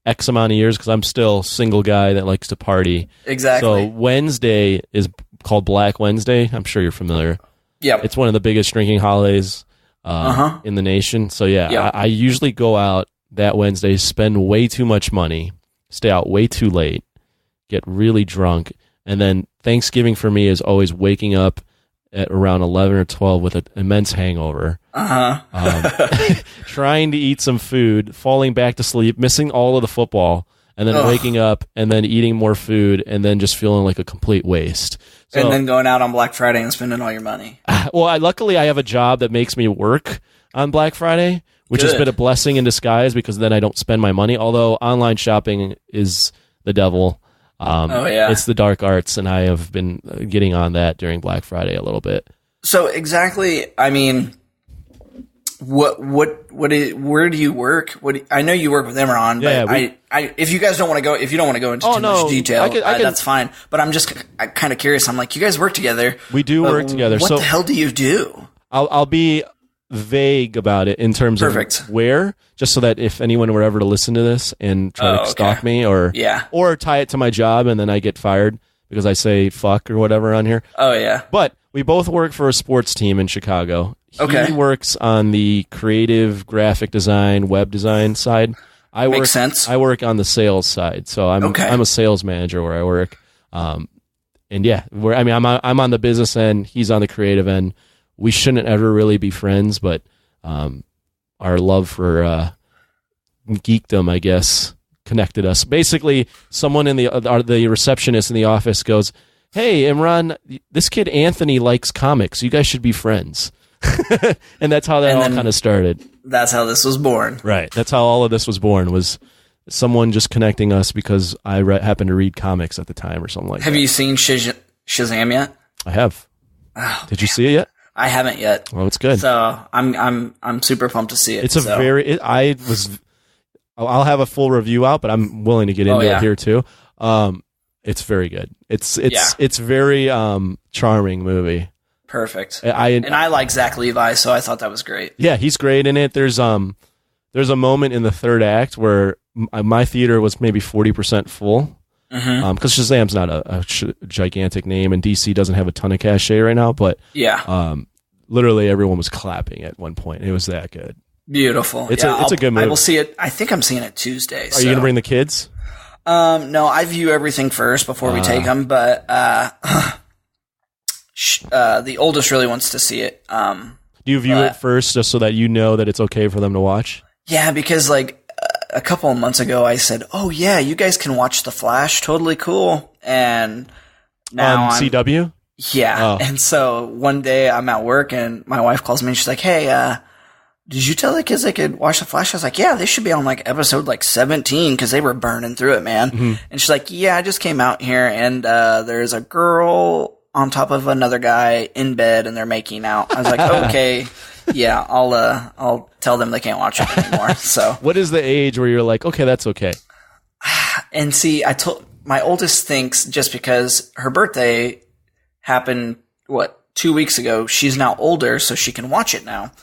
X amount of years, because I'm still a single guy that likes to party. Exactly. So Wednesday is called Black Wednesday. I'm sure you're familiar. Yeah. It's one of the biggest drinking holidays in the nation. So I usually go out that Wednesday, spend way too much money, stay out way too late, get really drunk, and then Thanksgiving for me is always waking up at around 11 or 12 with an immense hangover, trying to eat some food, falling back to sleep, missing all of the football, and then waking up and then eating more food and then just feeling like a complete waste. So, and then going out on Black Friday and spending all your money. Well, luckily I have a job that makes me work on Black Friday, which has been a blessing in disguise because then I don't spend my money. Although online shopping is the devil. It's the dark arts, and I have been getting on that during Black Friday a little bit. So exactly, I mean, where do you work? I know you work with Imran, but if you guys don't want to go, if you don't want to go into too much detail, that's fine. But I'm just kind of curious. I'm like, you guys work together. We do work together. What the hell do you do? I'll be vague about it in terms of where, just so that if anyone were ever to listen to this and try to stalk me or tie it to my job and then I get fired because I say fuck or whatever on here. Oh yeah. But we both work for a sports team in Chicago. He works on the creative graphic design, web design side. Makes sense. I work on the sales side. So I'm a sales manager where I work. I'm on the business end, he's on the creative end. We shouldn't ever really be friends, but our love for geekdom, I guess, connected us. Basically, someone in the receptionist in the office goes, "Hey, Imran, this kid Anthony likes comics. You guys should be friends." And that's how that all kind of started. That's how this was born. Right. That's how all of this was born, was someone just connecting us because I happened to read comics at the time or something like that. Have you seen Shazam yet? I have. Oh, Did you see it yet? I haven't yet. Well, it's good. So I'm super pumped to see it. It's I'll have a full review out, but I'm willing to get into it here too. It's very good. It's very charming movie. Perfect. I like Zach Levi, so I thought that was great. Yeah, he's great in it. There's a moment in the third act where my theater was maybe 40% full. Because Shazam's not a gigantic name, and DC doesn't have a ton of cachet right now, but literally everyone was clapping at one point. It was that good. Beautiful. It's a good movie. I will see it. I think I'm seeing it Tuesday. Are you going to bring the kids? No, I view everything first before we take them, but the oldest really wants to see it. Do you view it first just so that you know that it's okay for them to watch? Yeah, because a couple of months ago, I said, "Oh yeah, you guys can watch The Flash. Totally cool." And now CW. Yeah. And so one day I'm at work and my wife calls me and she's like, "Hey, did you tell the kids they could watch The Flash?" I was like, "Yeah, they should be on episode 17 because they were burning through it, man." Mm-hmm. And she's like, "Yeah, I just came out here and there's a girl on top of another guy in bed and they're making out." I was like, "Okay." Yeah, I'll tell them they can't watch it anymore. So, what is the age where you're like, okay, that's okay? And see, I told my oldest thinks just because her birthday happened 2 weeks ago, she's now older, so she can watch it now.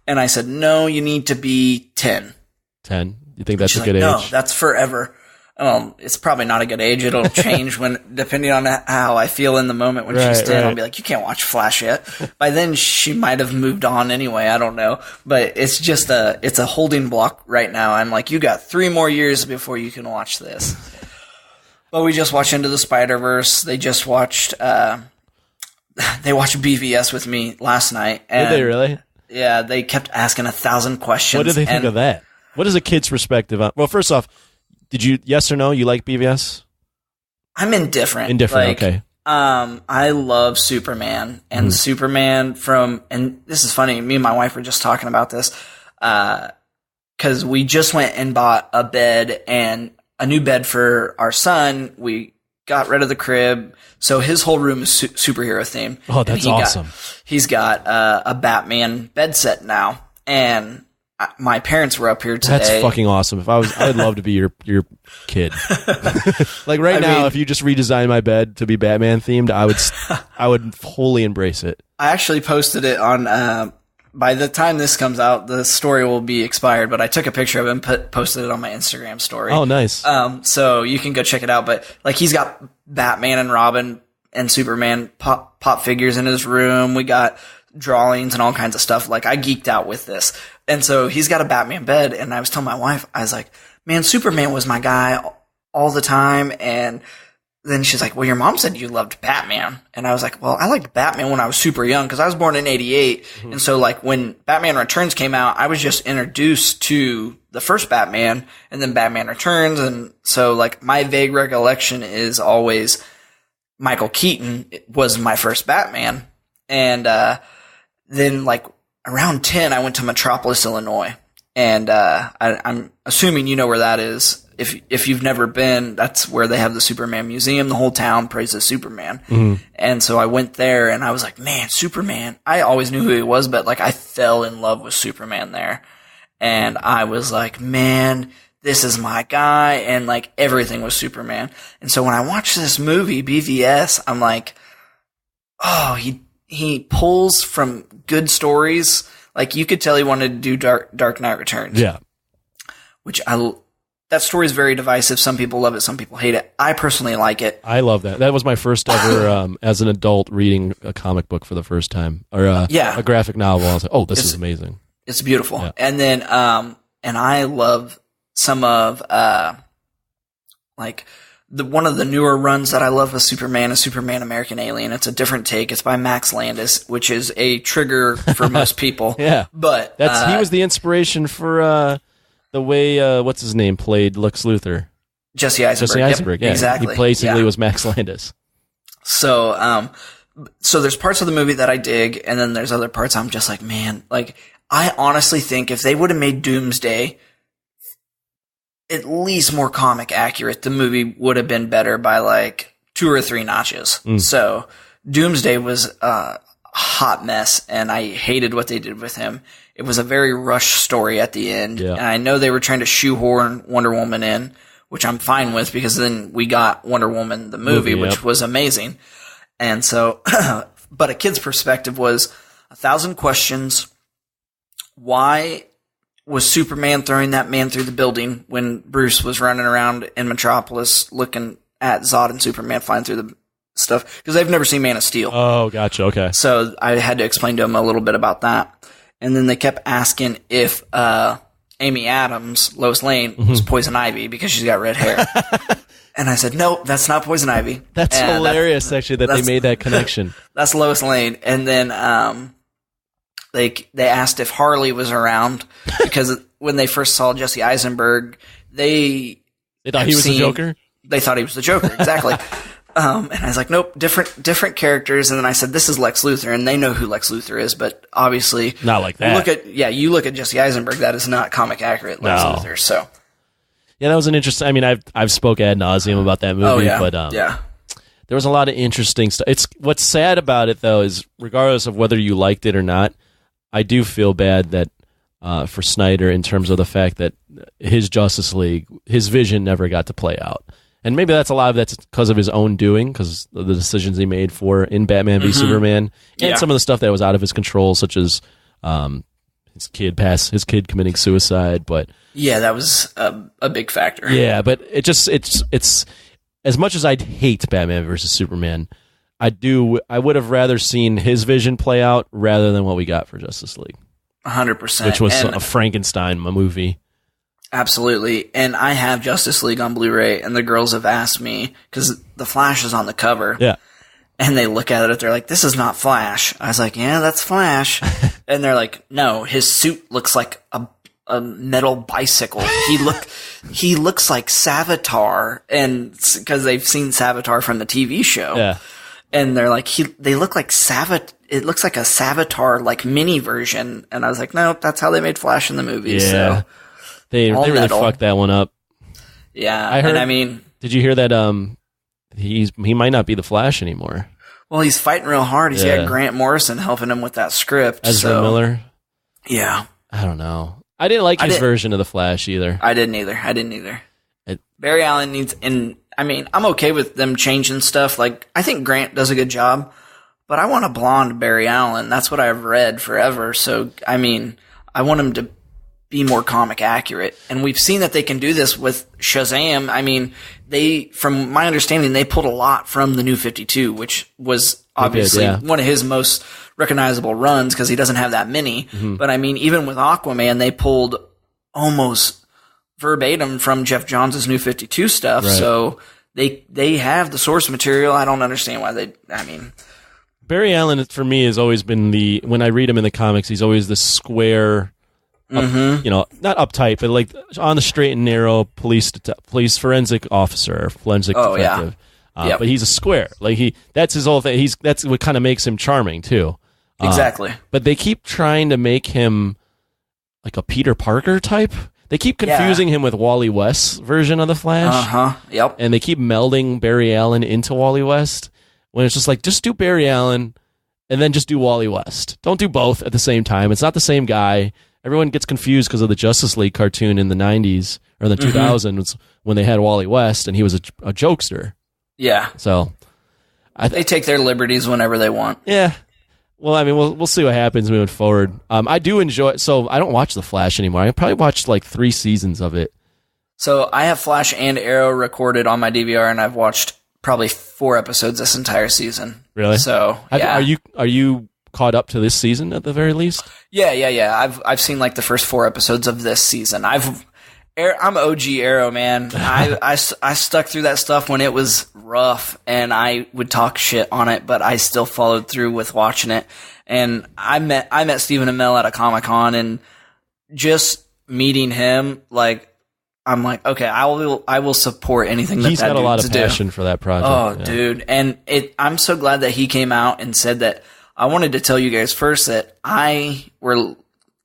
And I said, no, you need to be 10. 10? You think that's a good age? No, that's forever. It's probably not a good age. It'll change depending on how I feel in the moment when she's 10. I'll be like, you can't watch Flash yet. By then she might have moved on anyway. I don't know, but it's just it's a holding block right now. I'm like, you got 3 more years before you can watch this. But we just watched Into the Spider-Verse. They just watched, they watched BVS with me last night. And did they really? Yeah. They kept asking 1,000 questions. What did they think of that? What is a kid's perspective on? Well, first off, did you, yes or no, you like BVS? I'm indifferent. Okay. I love Superman and Superman and this is funny, me and my wife were just talking about this, cause we just went and bought a bed and a new bed for our son. We got rid of the crib. So his whole room is superhero themed. Oh, that's awesome. He's got a Batman bed set now. And my parents were up here today. That's fucking awesome. I'd love to be your kid. Like right now, if you just redesigned my bed to be Batman themed, I would fully embrace it. I actually posted it on, by the time this comes out, the story will be expired, but I took a picture of it and posted it on my Instagram story. Oh, nice. So you can go check it out. But like, he's got Batman and Robin and Superman pop figures in his room. We got drawings and all kinds of stuff. Like, I geeked out with this. And so he's got a Batman bed, and I was telling my wife, I was like, man, Superman was my guy all the time. And then she's like, well, your mom said you loved Batman. And I was like, well, I liked Batman when I was super young because I was born in 88. Mm-hmm. And so like when Batman Returns came out, I was just introduced to the first Batman and then Batman Returns. And so like my vague recollection is always Michael Keaton was my first Batman. And then like around 10, I went to Metropolis, Illinois. And I'm assuming you know where that is. If you've never been, that's where they have the Superman Museum. The whole town praises Superman. Mm-hmm. And so I went there and I was like, man, Superman. I always knew who he was, but like I fell in love with Superman there. And I was like, man, this is my guy. And like everything was Superman. And so when I watched this movie, BVS, I'm like, oh, he pulls from good stories. Like you could tell he wanted to do Dark Knight Returns. Yeah. That story is very divisive. Some people love it. Some people hate it. I personally like it. I love that. That was my first ever, as an adult, reading a comic book for the first time. Or a graphic novel. I was like, oh, this is amazing. It's beautiful. Yeah. And then, and I love some of, like, one of the newer runs that I love with Superman is Superman American Alien. It's a different take. It's by Max Landis, which is a trigger for most people. Yeah. But he was the inspiration for the way what's his name played Lex Luthor. Jesse Eisenberg. Yep, yeah. Exactly. He basically was Max Landis. So so there's parts of the movie that I dig, and then there's other parts I'm just like, man, like I honestly think if they would have made Doomsday at least more comic accurate, the movie would have been better by like 2 or 3 notches. So Doomsday was a hot mess, and I hated what they did with him. It was a very rushed story at the end. Yeah. And I know they were trying to shoehorn Wonder Woman in, which I'm fine with because then we got Wonder Woman, the movie, which was amazing. And so, but a kid's perspective was 1,000 questions. Why was Superman throwing that man through the building when Bruce was running around in Metropolis looking at Zod and Superman flying through the stuff? Because they've never seen Man of Steel. Oh, gotcha. Okay. So I had to explain to them a little bit about that. And then they kept asking if Amy Adams, Lois Lane, was Poison Ivy because she's got red hair. And I said, no, that's not Poison Ivy. That's hilarious, actually, that they made that connection. That's Lois Lane. And then they asked if Harley was around because when they first saw Jesse Eisenberg, they thought he was the Joker? They thought he was the Joker, exactly. And I was like, nope, different characters. And then I said, this is Lex Luthor, and they know who Lex Luthor is, but obviously not like that. You look at Jesse Eisenberg, that is not comic accurate Lex Luthor. So yeah, that was an interesting. I mean, I've spoke ad nauseum about that movie, but there was a lot of interesting stuff. It's what's sad about it though is regardless of whether you liked it or not, I do feel bad that for Snyder in terms of the fact that his Justice League, his vision never got to play out. And maybe that's a lot of that's because of his own doing, because of the decisions he made in Batman v Superman, and some of the stuff that was out of his control, such as his kid committing suicide. But yeah, that was a big factor. Yeah, but it's as much as I hate Batman versus Superman, I would have rather seen his vision play out rather than what we got for Justice League. 100%, which was a Frankenstein movie. Absolutely. And I have Justice League on Blu-ray, and the girls have asked me, because the Flash is on the cover. Yeah. And they look at it, they're like, this is not Flash. I was like, yeah, that's Flash. And they're like, no, his suit looks like a metal bicycle. He looks like Savitar, and because they've seen Savitar from the TV show. Yeah. And they're like, they look like it looks like a Savitar, like mini version. And I was like, no, that's how they made Flash in the movie. Yeah. So They really fucked that one up. Yeah, I heard. and I mean, did you hear that? He might not be the Flash anymore. Well, he's fighting real hard. He's got Grant Morrison helping him with that script. Ezra Miller. Yeah, I don't know. I didn't like his version of the Flash either. I didn't either. Barry Allen needs, and I mean, I'm okay with them changing stuff. Like, I think Grant does a good job, but I want a blonde Barry Allen. That's what I've read forever. So, I mean, I want him to be more comic accurate. And we've seen that they can do this with Shazam. I mean, from my understanding, they pulled a lot from the New 52, which was obviously one of his most recognizable runs because he doesn't have that many. Mm-hmm. But I mean, even with Aquaman, they pulled almost verbatim from Jeff Johns' New 52 stuff. Right. So they have the source material. I don't understand why Barry Allen, for me, has always been when I read him in the comics, he's always the square, not uptight, but like on the straight and narrow police forensic officer, or forensic detective. Yeah. But he's a square. Like that's his whole thing. That's what kind of makes him charming too. Exactly. But they keep trying to make him like a Peter Parker type. They keep confusing him with Wally West's version of the Flash. Yep. And they keep melding Barry Allen into Wally West when it's just like, just do Barry Allen and then just do Wally West. Don't do both at the same time. It's not the same guy. Everyone gets confused because of the Justice League cartoon in the 90s or the 2000s when they had Wally West and he was a jokester. Yeah. So they take their liberties whenever they want. Yeah. Well, I mean, we'll see what happens moving forward. I do enjoy it. So I don't watch The Flash anymore. I probably watched like 3 seasons of it. So I have Flash and Arrow recorded on my DVR, and I've watched probably 4 episodes this entire season. Really? So yeah. Are you caught up to this season at the very least? Yeah. I've seen like the first 4 episodes of this season. I'm OG Arrow, man. I stuck through that stuff when it was rough, and I would talk shit on it, but I still followed through with watching it. And I met Stephen Amell at a Comic-Con, and just meeting him, like, I'm like, okay, I will support anything that he's got a lot of passion for that project. Oh, dude, and I'm so glad that he came out and said that. I wanted to tell you guys first that we're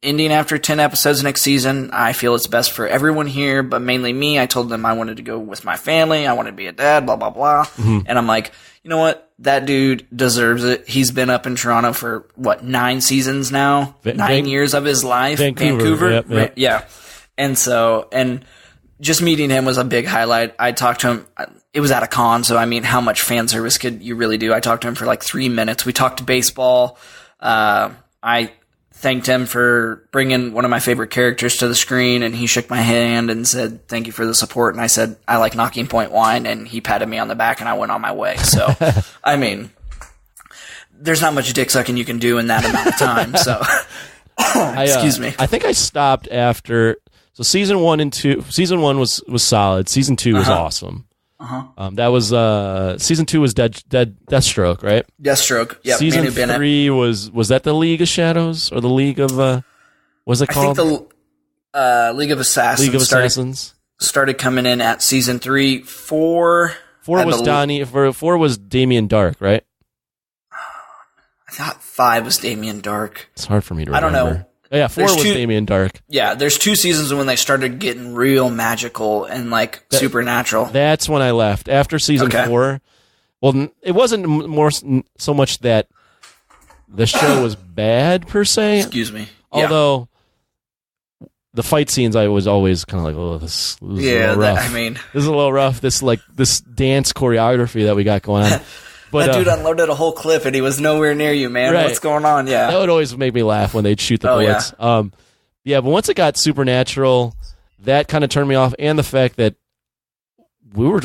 ending after 10 episodes next season. I feel it's best for everyone here, but mainly me. I told them I wanted to go with my family. I wanted to be a dad, blah, blah, blah. Mm-hmm. And I'm like, you know what? That dude deserves it. He's been up in Toronto for, 9 seasons now? 9 years of his life. Vancouver. Yep. Yeah. And just meeting him was a big highlight. I talked to him. It was at a con, so I mean, how much fan service could you really do? I talked to him for like 3 minutes. We talked baseball. I thanked him for bringing one of my favorite characters to the screen, and he shook my hand and said, thank you for the support. And I said, I like Knocking Point Wine, and he patted me on the back, and I went on my way. So, I mean, there's not much dick sucking you can do in that amount of time. So, excuse me. I think I stopped after. So season 1 and 2. Season 1 was solid. Season 2 was awesome. That was season 2 was Deathstroke, right? Deathstroke. Yeah. Season 3 was that the League of Shadows or the League of what's it called? I think the League of Assassins. League of Assassins started coming in at season 3. 4 was Donnie. 4 was Damien Dark, right? I thought 5 was Damien Dark. It's hard for me to remember. I don't know. Yeah, 4 was Damien Dark. Yeah, there's 2 seasons when they started getting real magical and like supernatural. That's when I left. After season 4, well, it wasn't more so much that the show was bad per se. Excuse me. Although the fight scenes, I was always kind of like, oh, this is a little rough. This is a little rough. This dance choreography that we got going on. But, that dude unloaded a whole clip, and he was nowhere near you, man. Right. What's going on? Yeah, that would always make me laugh when they'd shoot the bullets. Yeah. But once it got supernatural, that kind of turned me off, and the fact that we were.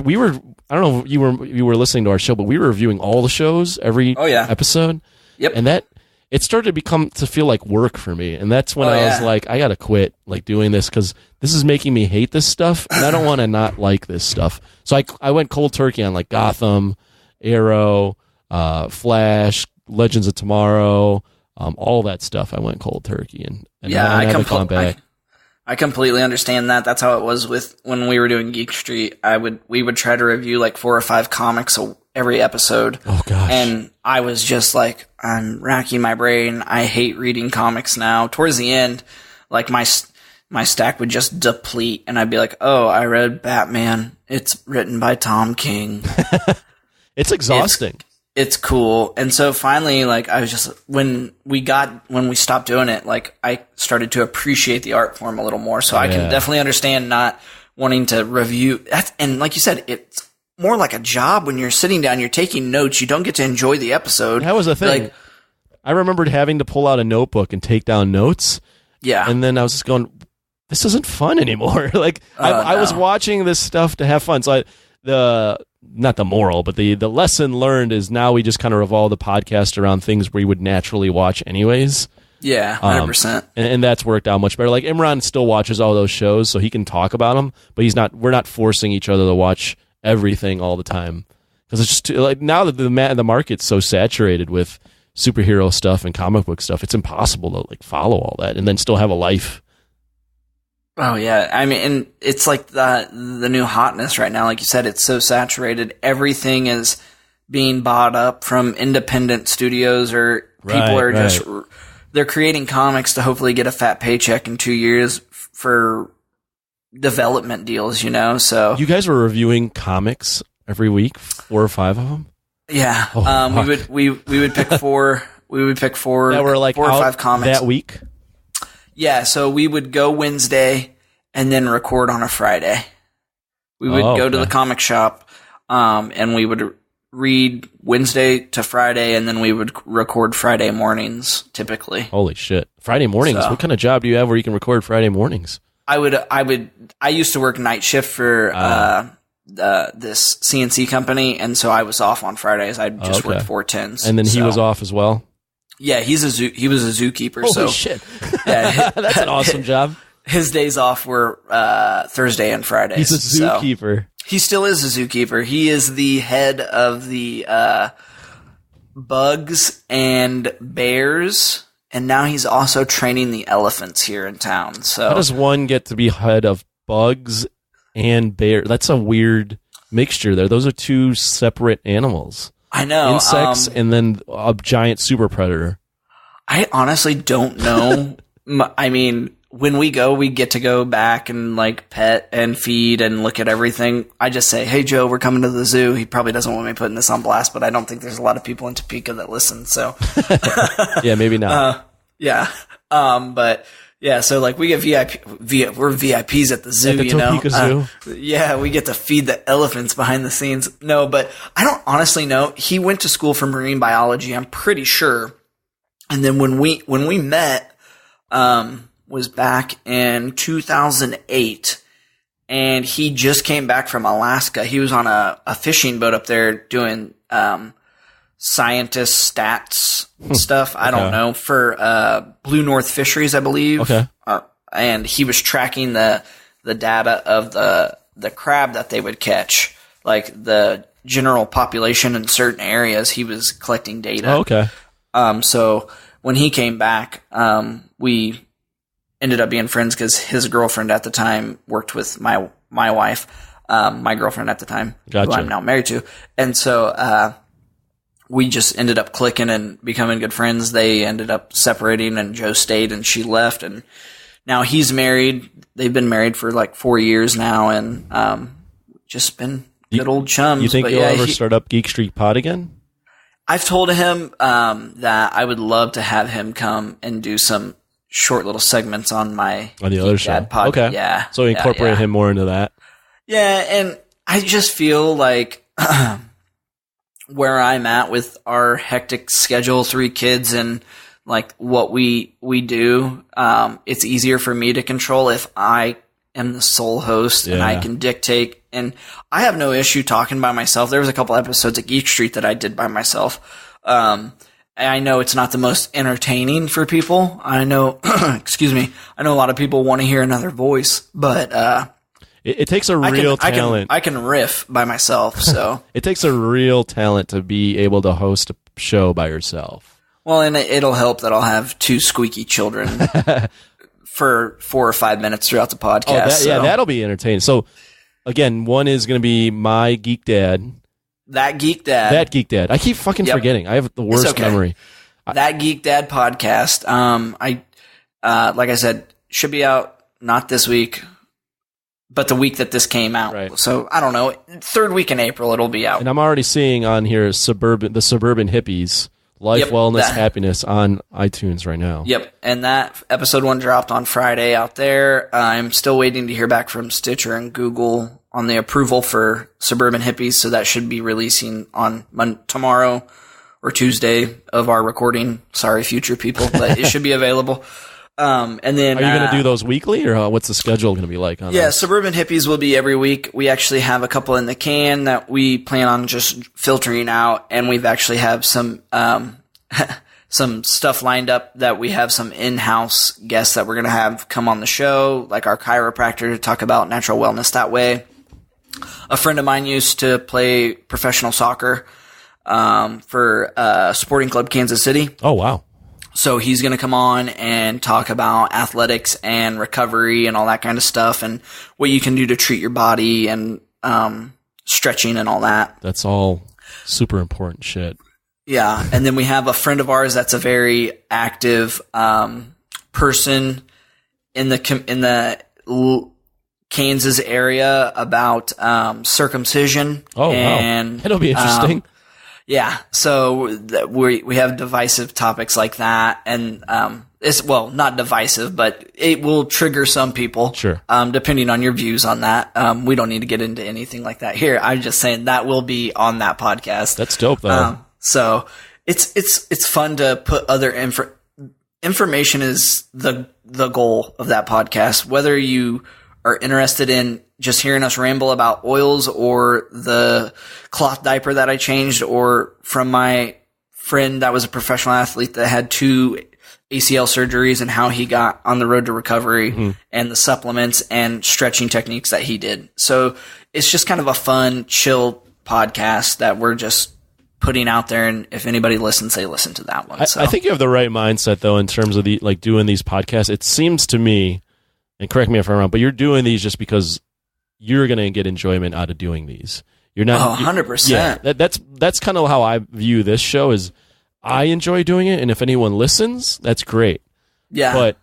I don't know if you were listening to our show, but we were reviewing all the shows every episode. Yep. And that it started to feel like work for me, and that's when I was like, I gotta quit like doing this because this is making me hate this stuff, and I don't want to not like this stuff. So I went cold turkey on like Gotham, Arrow, Flash, Legends of Tomorrow, all that stuff. I went cold turkey, and I completely understand that. That's how it was when we were doing Geek Street. We would try to review like 4 or 5 comics every episode. Oh gosh! And I was just like, I'm racking my brain. I hate reading comics now. Towards the end, like my stack would just deplete, and I'd be like, oh, I read Batman. It's written by Tom King. It's exhausting. It's cool. And so finally, like, I was just, when we stopped doing it, like, I started to appreciate the art form a little more. So I can definitely understand not wanting to review. And like you said, it's more like a job when you're sitting down, you're taking notes. You don't get to enjoy the episode. That was the thing. Like, I remembered having to pull out a notebook and take down notes. Yeah. And then I was just going, this isn't fun anymore. Like, I was watching this stuff to have fun. So not the moral, but the lesson learned is now we just kind of revolve the podcast around things we would naturally watch anyways. Yeah, 100%. And that's worked out much better. Like, Imran still watches all those shows, so he can talk about them, but we're not forcing each other to watch everything all the time. Because it's just like, now that the market's so saturated with superhero stuff and comic book stuff, it's impossible to like follow all that and then still have a life. Oh yeah, I mean, and it's like the new hotness right now. Like you said, it's so saturated. Everything is being bought up from independent studios, or people are just they're creating comics to hopefully get a fat paycheck in 2 years for development deals. You know, so you guys were reviewing comics every week, 4 or 5 of them. Yeah, we would pick four. We would pick four that were like 4 or 5 comics that week. Yeah, so we would go Wednesday and then record on a Friday. We would go to the comic shop, and we would read Wednesday to Friday, and then we would record Friday mornings, typically. Holy shit. Friday mornings? So, what kind of job do you have where you can record Friday mornings? I used to work night shift for this CNC company, and so I was off on Fridays. I just worked 4/10s. And then he was off as well? Yeah, he was a zookeeper. Holy shit. Yeah, that's an awesome job. His days off were Thursday and Fridays. He's a zookeeper. So he still is a zookeeper. He is the head of the bugs and bears, and now he's also training the elephants here in town. So how does one get to be head of bugs and bear? That's a weird mixture there. Those are 2 separate animals. I know. Insects and then a giant super predator. I honestly don't know. I mean, when we get to go back and like pet and feed and look at everything. I just say, hey, Joe, we're coming to the zoo. He probably doesn't want me putting this on blast, but I don't think there's a lot of people in Topeka that listen. So yeah, maybe not. Yeah. But yeah, so like we get we're VIPs at the zoo, at the Topeka Zoo. Yeah, we get to feed the elephants behind the scenes. No, but I don't honestly know. He went to school for marine biology, I'm pretty sure. And then when we met, was back in 2008, and he just came back from Alaska. He was on a fishing boat up there doing scientist stats stuff. I don't know, for Blue North Fisheries, I believe. Okay. And he was tracking the data of the crab that they would catch, like the general population in certain areas. He was collecting data. Oh, okay. So when he came back, we ended up being friends because his girlfriend at the time worked with my wife, my girlfriend at the time, Gotcha. who I'm now married to. And so we just ended up clicking and becoming good friends. They ended up separating, and Joe stayed and she left. And now he's married. They've been married for like 4 years now, and just been good old chums. You think you'll ever start up Geek Street Pod again? I've told him that I would love to have him come and do some short little segments on the other show. Pod. Okay. Yeah. So incorporate him more into that. Yeah, and I just feel like where I'm at with our hectic schedule, 3 kids, and like what we do, it's easier for me to control if I am the sole host and I can dictate. And I have no issue talking by myself. There was a couple episodes at Geek Street that I did by myself. I know it's not the most entertaining for people. I know, excuse me, I know a lot of people want to hear another voice, but it takes a real talent. I can riff by myself, so. It takes a real talent to be able to host a show by yourself. Well, and it'll help that I'll have 2 squeaky children for 4 or 5 minutes throughout the podcast. Yeah, that'll be entertaining. So, again, one is going to be my Geek Dad. That Geek Dad. That Geek Dad. I keep fucking forgetting. I have the worst memory. That Geek Dad podcast. Like I said, should be out not this week, but the week that this came out. Right. So I don't know. Third week in April, it'll be out. And I'm already seeing on here the Suburban Hippies, Life, Wellness, Happiness on iTunes right now. Yep. And that episode 1 dropped on Friday out there. I'm still waiting to hear back from Stitcher and Google on the approval for Suburban Hippies. So that should be releasing on tomorrow or Tuesday of our recording. Sorry, future people, but it should be available. And then, are you going to do those weekly, or what's the schedule going to be like? Suburban Hippies will be every week. We actually have a couple in the can that we plan on just filtering out, and we've actually have some some stuff lined up that we have some in-house guests that we're going to have come on the show, like our chiropractor, to talk about natural wellness that way. A friend of mine used to play professional soccer for Sporting Club Kansas City. Oh, wow. So he's going to come on and talk about athletics and recovery and all that kind of stuff and what you can do to treat your body and stretching and all that. That's all super important shit. Yeah. And then we have a friend of ours that's a very active person in the Kansas area about circumcision. Oh, and, wow. That'll be interesting. Yeah, so we have divisive topics like that, and it's not divisive, but it will trigger some people. Sure. Depending on your views on that. We don't need to get into anything like that here. I'm just saying that will be on that podcast. That's dope, though. So it's fun to put other information is the goal of that podcast. Whether you are interested in just hearing us ramble about oils or the cloth diaper that I changed, or from my friend that was a professional athlete that had 2 ACL surgeries and how he got on the road to recovery and the supplements and stretching techniques that he did. So it's just kind of a fun, chill podcast that we're just putting out there. And if anybody listens, they listen to that one. I think you have the right mindset, though, in terms of doing these podcasts. It seems to me, and correct me if I'm wrong, but you're doing these just because you're going to get enjoyment out of doing these. You're not 100%. Yeah, that's kind of how I view this show. Is I enjoy doing it, and if anyone listens, that's great. Yeah. But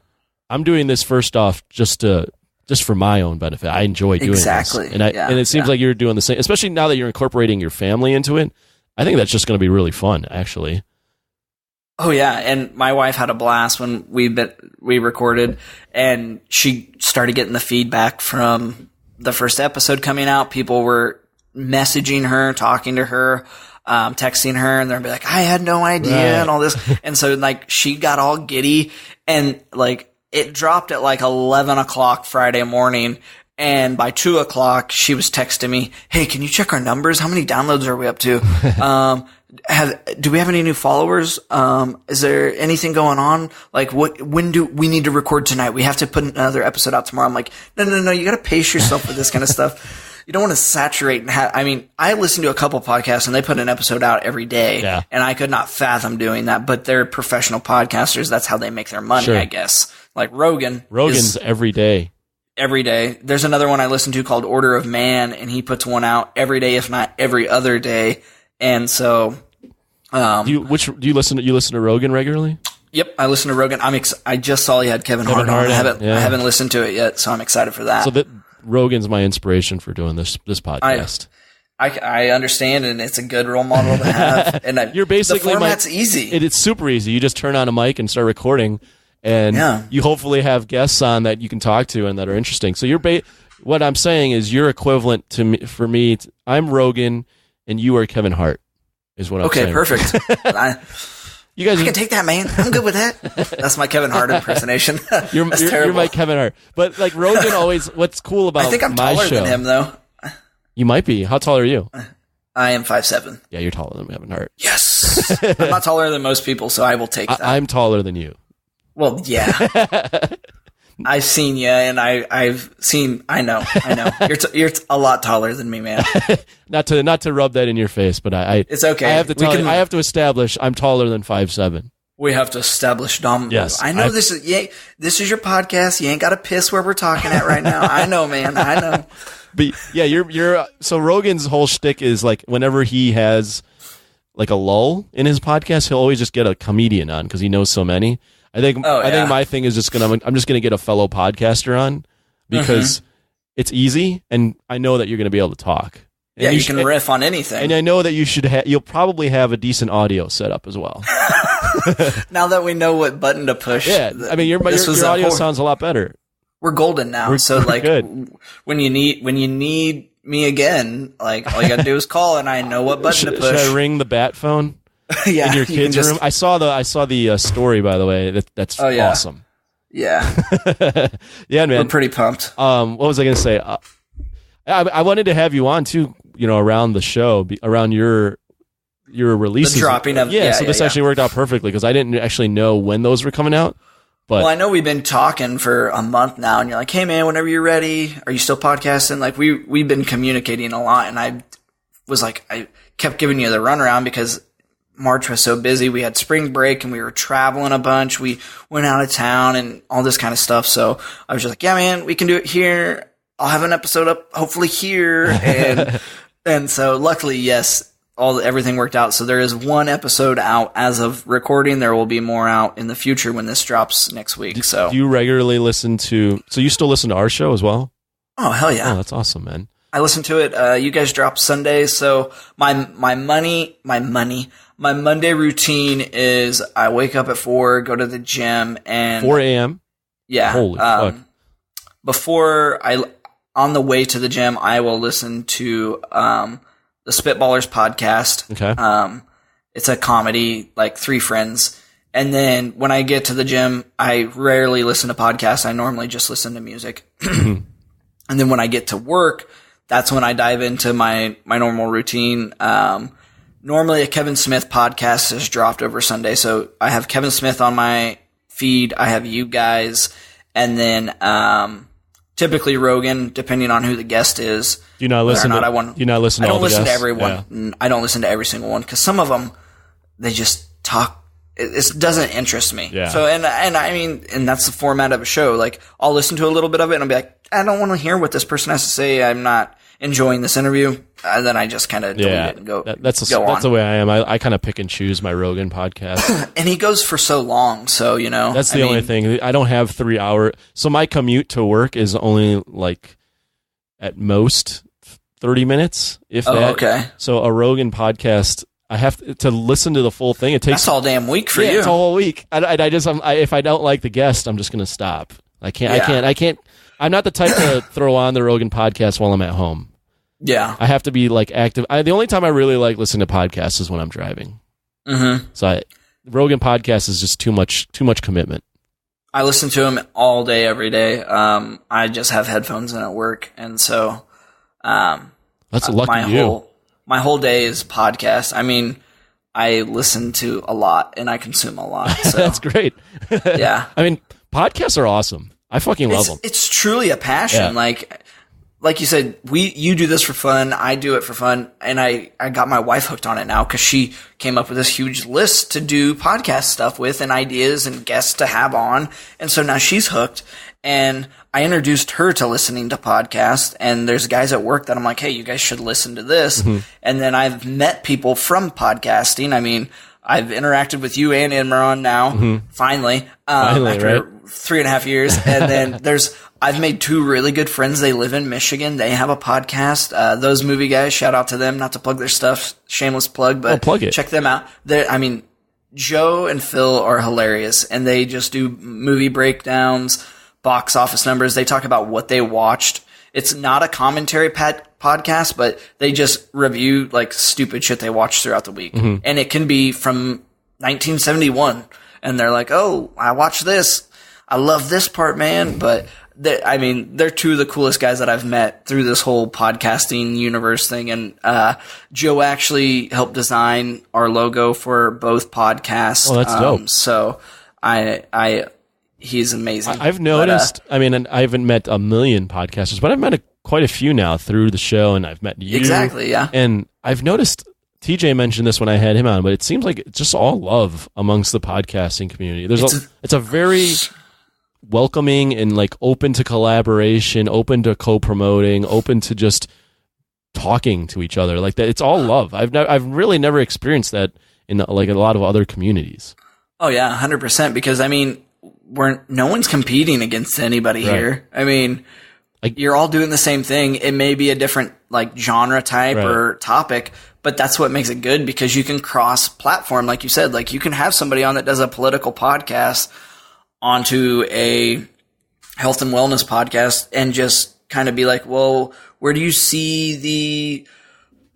I'm doing this first off just for my own benefit. I enjoy doing this. And it seems like you're doing the same, especially now that you're incorporating your family into it. I think that's just going to be really fun, actually. Oh yeah, and my wife had a blast when we recorded, and she started getting the feedback from the first episode coming out. People were messaging her, talking to her, texting her, and they'll be like, I had no idea, and all this. And so she got all giddy, and it dropped at 11 o'clock Friday morning. And by 2 o'clock, she was texting me, hey, can you check our numbers? How many downloads are we up to? Do we have any new followers? Is there anything going on? When do we need to record tonight? We have to put another episode out tomorrow. I'm like, no. You got to pace yourself with this kind of stuff. You don't want to saturate and I listen to a couple podcasts and they put an episode out every day. Yeah. And I could not fathom doing that, but they're professional podcasters. That's how they make their money, sure. I guess. Like Rogan's every day. Every day. There's another one I listen to called Order of Man, and he puts one out every day, if not every other day. And so, do you listen to Rogan regularly? Yep, I listen to Rogan. I just saw he had Kevin Hart on. I haven't listened to it yet, so I'm excited for that. So Rogan's my inspiration for doing this podcast. I understand, and it's a good role model to have. And you're basically the format's easy. It's super easy. You just turn on a mic and start recording. And you hopefully have guests on that you can talk to and that are interesting. So what I'm saying is you're equivalent to me. For me, I'm Rogan, and you are Kevin Hart. Is what I'm saying. Okay, perfect. You guys I can take that, man. I'm good with that. That's my Kevin Hart impersonation. You're my Kevin Hart. But Rogan always. What's cool about I think I'm taller than him, though. You might be. How tall are you? I am 5'7". Yeah, you're taller than Kevin Hart. Yes. I'm not taller than most people, so I will take that. I'm taller than you. Well, yeah. I've seen you, and I know. You're a lot taller than me, man. not to rub that in your face, but it's okay. I have to establish I'm taller than 5'7". We have to establish dominance. Yes. I know this is your podcast. You ain't got to piss where we're talking at right now. I know, man. I know. But yeah, so Rogan's whole shtick is whenever he has a lull in his podcast, he'll always just get a comedian on because he knows so many. I think my thing is I'm just gonna get a fellow podcaster on because it's easy, and I know that you're gonna be able to talk. And you can riff on anything. And I know that you'll probably have a decent audio setup as well. Now that we know what button to push. Yeah, I mean, your audio sounds a lot better. We're golden now. We're good. when you need me again, like all you gotta do is call, and I know what button to push. Should I ring the bat phone? Yeah, in your kids' room. I saw the story, by the way. That's awesome. Yeah, yeah, man. We're pretty pumped. What was I gonna say? I wanted to have you on too. Around the show, around your releases. The dropping of so this actually worked out perfectly because I didn't actually know when those were coming out. But I know we've been talking for a month now, and you're like, "Hey, man, whenever you're ready, are you still podcasting?" Like we've been communicating a lot, and I kept giving you the runaround because March was so busy. We had spring break, and we were traveling a bunch. We went out of town and all this kind of stuff. So I was just like, "Yeah, man, we can do it here. I'll have an episode up, hopefully here." And so luckily, yes. Everything worked out. So there is one episode out as of recording. There will be more out in the future when this drops next week. So do you regularly listen to? So you still listen to our show as well? Oh hell yeah! Oh, that's awesome, man. I listen to it. You guys drop Sundays, so my Monday routine is I wake up at 4, go to the gym, and 4 a.m. Yeah. Holy fuck! On the way to the gym, I will listen to the Spitballers podcast. Okay. It's a comedy, like 3 friends. And then when I get to the gym, I rarely listen to podcasts. I normally just listen to music. And then when I get to work, that's when I dive into my normal routine. Normally a Kevin Smith podcast is dropped over Sunday. So I have Kevin Smith on my feed. I have you guys. And then, typically Rogan, depending on who the guest is. Do you not listen to all the guests? I don't listen to everyone. Yeah. I don't listen to every single one because some of them, they just talk. It doesn't interest me. Yeah. So, and I mean, and that's the format of a show. Like, I'll listen to a little bit of it and I'll be like, I don't want to hear what this person has to say. I'm not enjoying this interview. And then I just kind of delete it and go on. That's the way I am. I kind of pick and choose my Rogan podcast. And he goes for so long. So, That's the only thing. I don't have 3 hour. So my commute to work is only like at most 30 minutes, if that. Okay. So a Rogan podcast, I have to listen to the full thing. It takes that's all damn week for you. It's a whole week. If I don't like the guest, I'm just going to stop. I can't. I'm not the type to throw on the Rogan podcast while I'm at home. Yeah. I have to be like active. The only time I really like listening to podcasts is when I'm driving. Mm-hmm. So Rogan podcast is just too much commitment. I listen to him all day, every day. I just have headphones in at work. And so, that's lucky you. My whole day is podcast. I mean, I listen to a lot and I consume a lot. So. That's great. Yeah. I mean, podcasts are awesome. I fucking love them. It's truly a passion. Yeah. Like you said, you do this for fun. I do it for fun. And I got my wife hooked on it now because she came up with this huge list to do podcast stuff with and ideas and guests to have on. And so now she's hooked. And I introduced her to listening to podcasts. And there's guys at work that I'm like, hey, you guys should listen to this. Mm-hmm. And then I've met people from podcasting. I mean, I've interacted with you and Imran now, finally, after 3.5 years. And then I've made 2 really good friends. They live in Michigan. They have a podcast. Those movie guys, shout out to them. Not to plug their stuff, shameless plug, but plug it. Check them out. Joe and Phil are hilarious, and they just do movie breakdowns, box office numbers. They talk about what they watched. It's not a commentary podcast, but they just review like stupid shit they watched throughout the week. Mm-hmm. And it can be from 1971. And they're like, oh, I watched this. I love this part, man. But they're 2 of the coolest guys that I've met through this whole podcasting universe thing. And Joe actually helped design our logo for both podcasts. Oh, that's dope. So he's amazing. I've noticed, and I haven't met a million podcasters, but I've met quite a few now through the show, and I've met you. Exactly, yeah. And I've noticed, TJ mentioned this when I had him on, but it seems like it's just all love amongst the podcasting community. It's a very welcoming and like open to collaboration, open to co-promoting, open to just talking to each other like that. It's all love. I've really never experienced that in like a lot of other communities. Oh yeah, 100%. Because no one's competing against anybody here. I mean, you're all doing the same thing. It may be a different like genre type or topic, but that's what makes it good because you can cross platform. Like you said, like you can have somebody on that does a political podcast onto a health and wellness podcast and just kind of be like, well, where do you see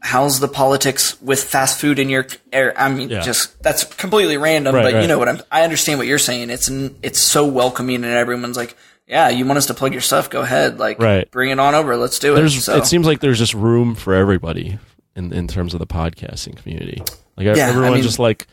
how's the politics with fast food in your area? I mean, just that's completely random, but you know what I understand what you're saying. It's so welcoming and everyone's like, yeah, you want us to plug your stuff? Go ahead. Like, bring it on over. Let's do it. It seems like there's just room for everybody in terms of the podcasting community. Like everyone just like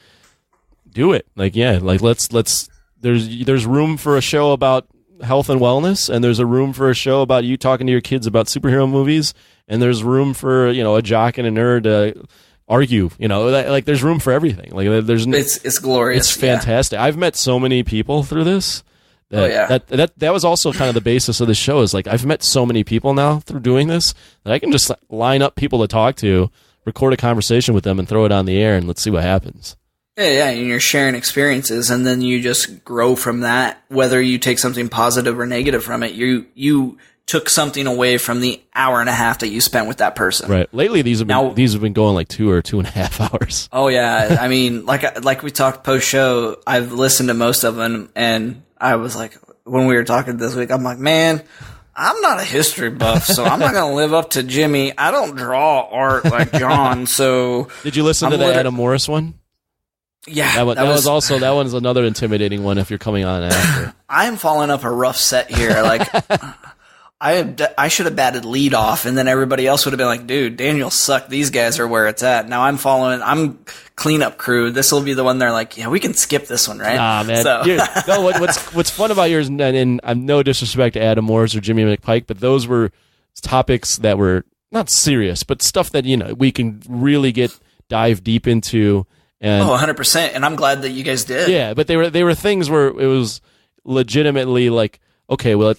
do it. Like, there's room for a show about health and wellness, and there's a room for a show about you talking to your kids about superhero movies, and there's room for, a jock and a nerd to argue, like there's room for everything. Like it's glorious. It's fantastic. I've met so many people through this. That was also kind of the basis of the show is like, I've met so many people now through doing this that I can just line up people to talk to, record a conversation with them and throw it on the air and let's see what happens. Yeah, and you're sharing experiences, and then you just grow from that. Whether you take something positive or negative from it, you took something away from the hour and a half that you spent with that person. Right. Lately, these have been going like 2 or 2.5 hours. Oh yeah, I mean, like we talked post show, I've listened to most of them, and I was like, when we were talking this week, I'm like, man, I'm not a history buff, so I'm not going to live up to Jimmy. I don't draw art like John, so. Did you listen to the Adam Morris one? Yeah, that one's another intimidating one if you're coming on after. I'm following up a rough set here. Like, I should have batted lead off, and then everybody else would have been like, dude, Daniel sucked. These guys are where it's at. Now I'm cleanup crew. This will be the one they're like, yeah, we can skip this one, right? Nah, man. So. What's fun about yours, and I'm no disrespect to Adam Morris or Jimmy McPike, but those were topics that were not serious, but stuff that, we can really dive deep into. And, 100%. And I'm glad that you guys did. Yeah, but they were things where it was legitimately like, okay, well,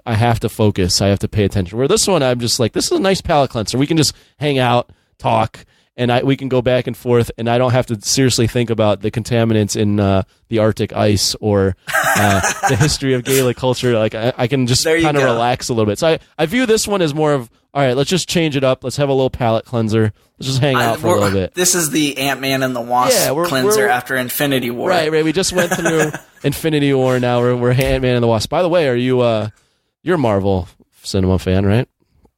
I have to focus. I have to pay attention. Where this one, I'm just like, this is a nice palate cleanser. We can just hang out, talk, and we can go back and forth, and I don't have to seriously think about the contaminants in the Arctic ice or the history of Gaelic culture. Like, I can just kind of relax a little bit. So I view this one as more of, all right, let's just change it up. Let's have a little palate cleanser. Let's just hang out for a little bit. This is the Ant-Man and the Wasp cleanser after Infinity War. Right. We just went through Infinity War. Now we're Ant-Man and the Wasp. By the way, you're a Marvel cinema fan, right?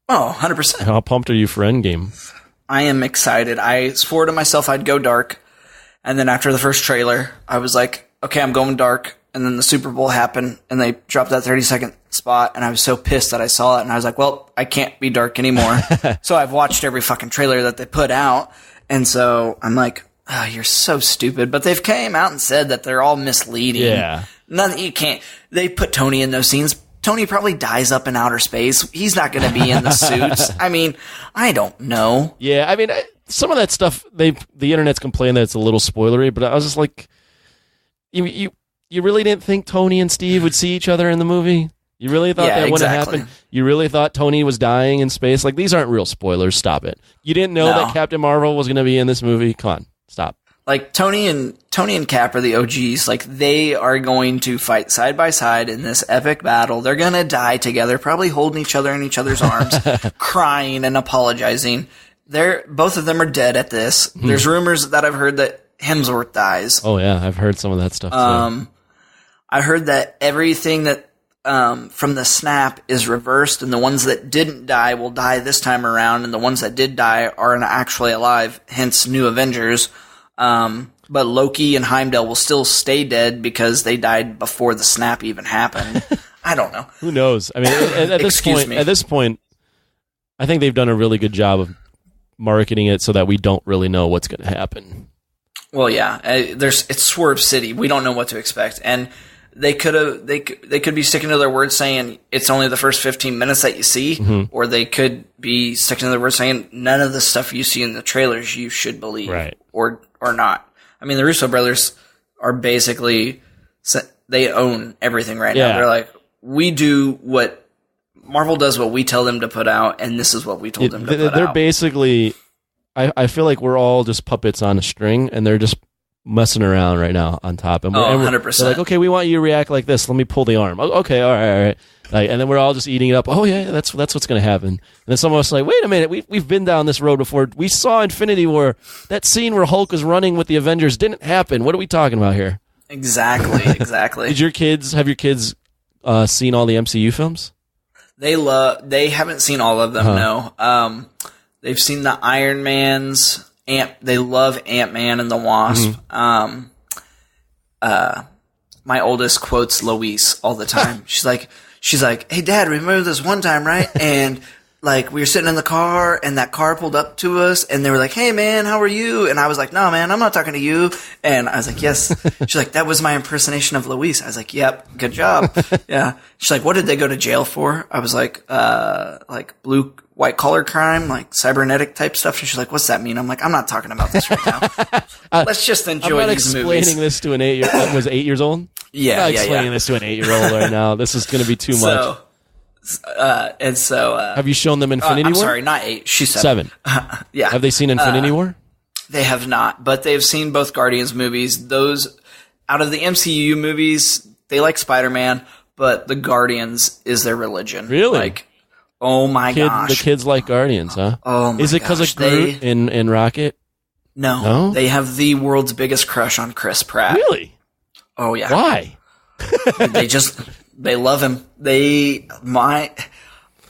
Oh, 100%. How pumped are you for Endgame? I am excited. I swore to myself I'd go dark. And then after the first trailer, I was like, okay, I'm going dark. And then the Super Bowl happened, and they dropped that 30-second spot, and I was so pissed that I saw it, and I was like, well, I can't be dark anymore. So I've watched every fucking trailer that they put out, and so I'm like, oh, you're so stupid. But they've came out and said that they're all misleading. Yeah. You can't. They put Tony in those scenes. Tony probably dies up in outer space. He's not going to be in the suits. I mean, I don't know. Yeah, I mean, some of that stuff, the internet's complaining that it's a little spoilery, but I was just like, you really didn't think Tony and Steve would see each other in the movie? You really thought that wouldn't happen? You really thought Tony was dying in space? Like, these aren't real spoilers. Stop it. You didn't know that Captain Marvel was going to be in this movie? Come on. Stop. Like, Tony and Cap are the OGs. Like, they are going to fight side by side in this epic battle. They're going to die together, probably holding each other in each other's arms, crying and apologizing. Both of them are dead at this. There's rumors that I've heard that Hemsworth dies. Oh, yeah. I've heard some of that stuff, too. I heard that everything that from the snap is reversed, and the ones that didn't die will die this time around, and the ones that did die are actually alive, hence New Avengers. But Loki and Heimdall will still stay dead because they died before the snap even happened. I don't know. Who knows? I mean, at this point, I think they've done a really good job of marketing it so that we don't really know what's going to happen. Well, yeah, it's Swerve City. We don't know what to expect, and they could be sticking to their word saying it's only the first 15 minutes that you see, or they could be sticking to their word saying none of the stuff you see in the trailers you should believe, right? Or not. I mean, the Russo brothers are basically they own everything right now. They're like, we do what Marvel does, what we tell them to put out, and this is what we told them to put out. They're basically. I feel like we're all just puppets on a string, and they're just messing around right now on top. And we're 100%. they're like, okay, we want you to react like this. Let me pull the arm. Okay, all right. Like, and then we're all just eating it up. Oh yeah, that's what's going to happen. And then some of us are like, wait a minute, we've been down this road before. We saw Infinity War. That scene where Hulk was running with the Avengers didn't happen. What are we talking about here? Exactly. Have your kids seen all the MCU films? They haven't seen all of them. No. They've seen the Iron Mans. They love Ant-Man and the Wasp. My oldest quotes Luis all the time. She's like, hey Dad, remember this one time, right? And like we were sitting in the car and that car pulled up to us and they were like, hey man, how are you? And I was like, no man, I'm not talking to you. And I was like, yes. She's like, that was my impersonation of Luis. I was like, yep, good job. Yeah. She's like, what did they go to jail for? I was like white collar crime, like cybernetic type stuff. She's like, what's that mean? I'm like, I'm not talking about this right now. Let's just enjoy these movies. I'm not explaining this to an 8-year-old. Was 8 years old? Yeah. I'm not explaining this to an 8-year-old right now. This is going to be too much. Have you shown them Infinity War? I'm sorry, not 8. She's 7. Yeah. Have they seen Infinity War? They have not, but they've seen both Guardians movies. Those out of the MCU movies, they like Spider-Man, but the Guardians is their religion. Really? Like, oh my gosh. The kids like Guardians, huh? Oh my gosh. Is it because of Groot in Rocket? No. They have the world's biggest crush on Chris Pratt. Really? Oh yeah. Why? They love him.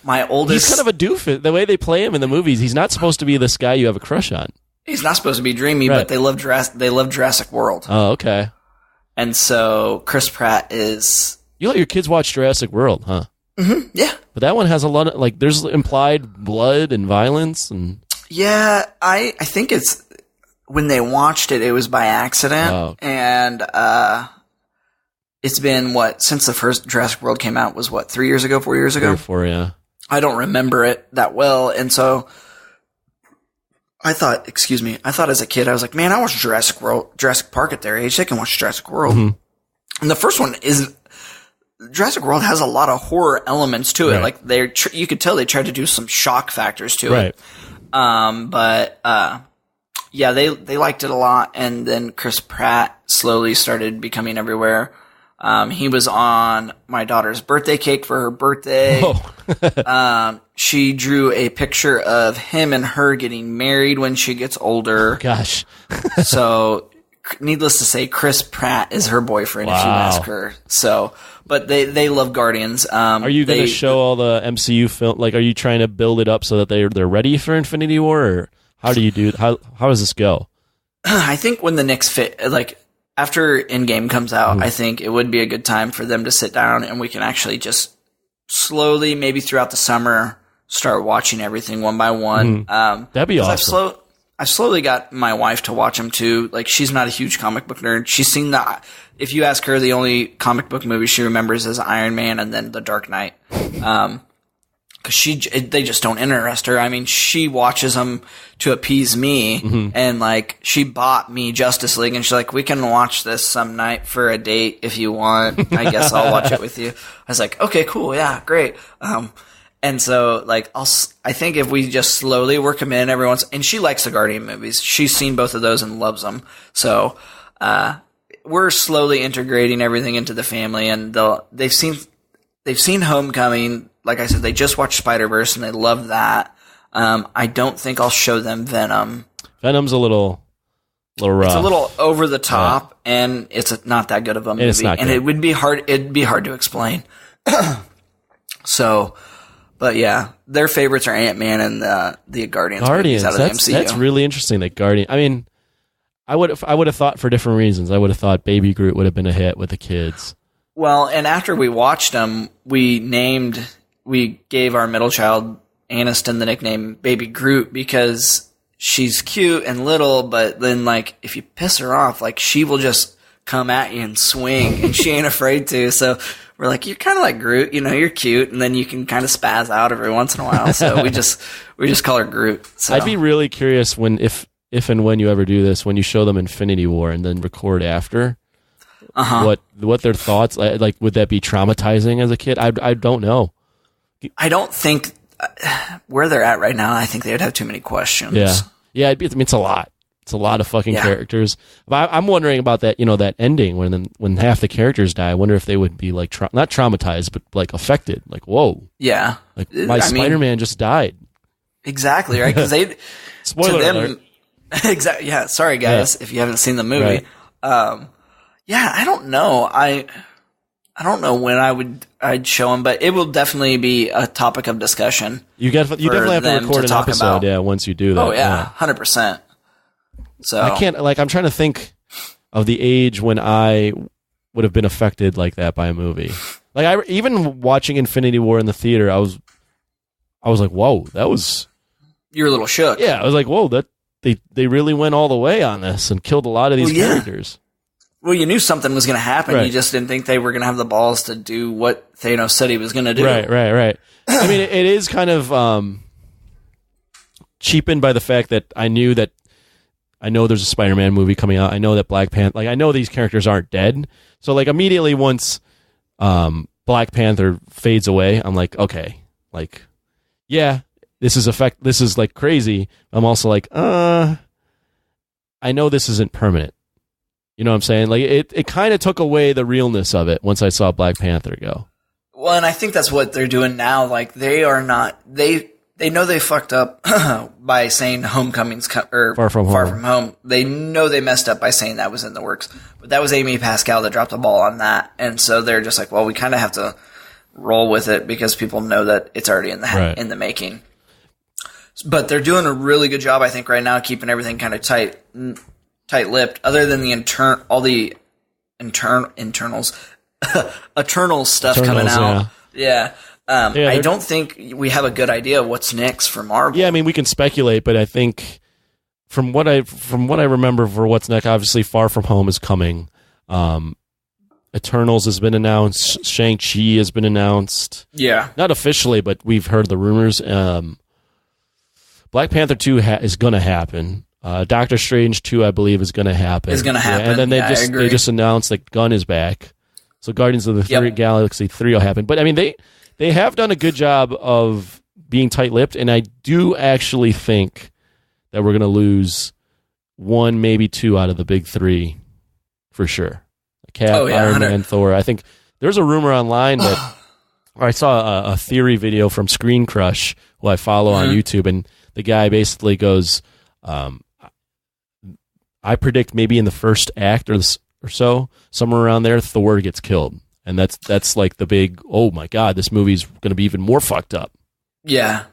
My oldest. He's kind of a doofus. The way they play him in the movies, he's not supposed to be this guy you have a crush on. He's not supposed to be dreamy, right. But they love Jurassic World. Oh, okay. And so Chris Pratt is. You let your kids watch Jurassic World, huh? Mm-hmm. Yeah. But that one has a lot of there's implied blood and violence and. Yeah, I think it's when they watched it was by accident, and it's been since the first Jurassic World came out was 3 years ago, 4 years ago? 3 or 4, yeah. I don't remember it that well, and so I thought as a kid, I was like, man, I watched Jurassic Park at their age. They can watch Jurassic World. Mm-hmm. And the first one Jurassic World has a lot of horror elements to it. Right. Like you could tell they tried to do some shock factors to it. Yeah, they liked it a lot. And then Chris Pratt slowly started becoming everywhere. He was on my daughter's birthday cake for her birthday. She drew a picture of him and her getting married when she gets older. Gosh. So, needless to say, Chris Pratt is her boyfriend if you ask her. So, but they love Guardians. Are you going to show all the MCU film? Like, are you trying to build it up so that they're ready for Infinity War? Or how do you do? How does this go? I think when the next after Endgame comes out, I think it would be a good time for them to sit down and we can actually just slowly, maybe throughout the summer, start watching everything one by one. That'd be awesome. I've slowly got my wife to watch them too. Like, she's not a huge comic book nerd. She's seen if you ask her, the only comic book movie she remembers is Iron Man and then The Dark Knight. Cause they just don't interest her. I mean, she watches them to appease me, and like, she bought me Justice League, and she's like, we can watch this some night for a date if you want. I guess I'll watch it with you. I was like, okay, cool. Yeah, great. And so, like, I think if we just slowly work them in every once, and she likes the Guardian movies. She's seen both of those and loves them. So, we're slowly integrating everything into the family, and they've seen Homecoming. Like I said, they just watched Spider-Verse and they love that. I don't think I'll show them Venom. Venom's a little rough. It's a little over the top, and it's not that good of a movie. It's not good. And it would be hard. It'd be hard to explain. So, but yeah, their favorites are Ant-Man and the Guardians movies out of the MCU. That's really interesting. That Guardian. I mean, I would have thought for different reasons. I would have thought Baby Groot would have been a hit with the kids. Well, and after we watched them, we gave our middle child, Aniston, the nickname Baby Groot because she's cute and little, but then, like, if you piss her off, like, she will just come at you and swing, and she ain't afraid to. So we're like, you're kind of like Groot, you're cute, and then you can kind of spaz out every once in a while. So we just call her Groot. So. I'd be really curious if and when you ever do this, when you show them Infinity War and then record after. What their thoughts, like, would that be traumatizing as a kid? I don't know. I don't think where they're at right now. I think they would have too many questions. Yeah. It's a lot. It's a lot of fucking characters. But I'm wondering about that, that ending when half the characters die. I wonder if they would be like not traumatized, but like affected. Like, whoa, yeah, like my Spider-Man just died. Exactly, right? Because they spoiler alert. Exactly. Yeah. Sorry, guys, if you haven't seen the movie. Right. I don't know. I don't know when I'd show them, but it will definitely be a topic of discussion. You definitely have to record an episode, once you do that. Oh yeah, 100%. So I can't, I'm trying to think of the age when I would have been affected like that by a movie. Like even watching Infinity War in the theater, I was like, whoa, that was. You're a little shook. Yeah, I was like, whoa, that they really went all the way on this and killed a lot of these characters. Well, you knew something was going to happen. Right. You just didn't think they were going to have the balls to do what Thanos said he was going to do. Right. I mean, it is kind of cheapened by the fact that I know there's a Spider-Man movie coming out. I know that Black Panther, I know these characters aren't dead. So immediately once Black Panther fades away, I'm like, okay, this is crazy. I'm also like, I know this isn't permanent. You know what I'm saying? It kind of took away the realness of it once I saw Black Panther go. Well, and I think that's what they're doing now. They are not, they know they fucked up by saying Homecoming's Far From Home. They know they messed up by saying that was in the works. But that was Amy Pascal that dropped the ball on that. And so they're just like, well, we kind of have to roll with it because people know that it's already in the making. But they're doing a really good job, I think, right now, keeping everything kind of tight-lipped, other than all the internals, Eternal stuff coming out. Yeah. I don't think we have a good idea of what's next for Marvel. Yeah, I mean, we can speculate, but I think from what I remember for what's next, obviously Far From Home is coming. Eternals has been announced. Shang-Chi has been announced. Yeah. Not officially, but we've heard the rumors. Black Panther 2 is going to happen. Doctor Strange 2, I believe, is going to happen. Yeah, and then they just announced that Gunn is back. So Guardians of the Galaxy 3 will happen. But I mean, they have done a good job of being tight-lipped, and I do actually think that we're going to lose one, maybe two out of the big three for sure. Cap, Iron Man, Thor. I think there's a rumor online that I saw a theory video from Screen Crush, who I follow on YouTube, and the guy basically goes, I predict maybe in the first act or so, somewhere around there, Thor gets killed. And that's like the big, oh my God, this movie's going to be even more fucked up. Yeah.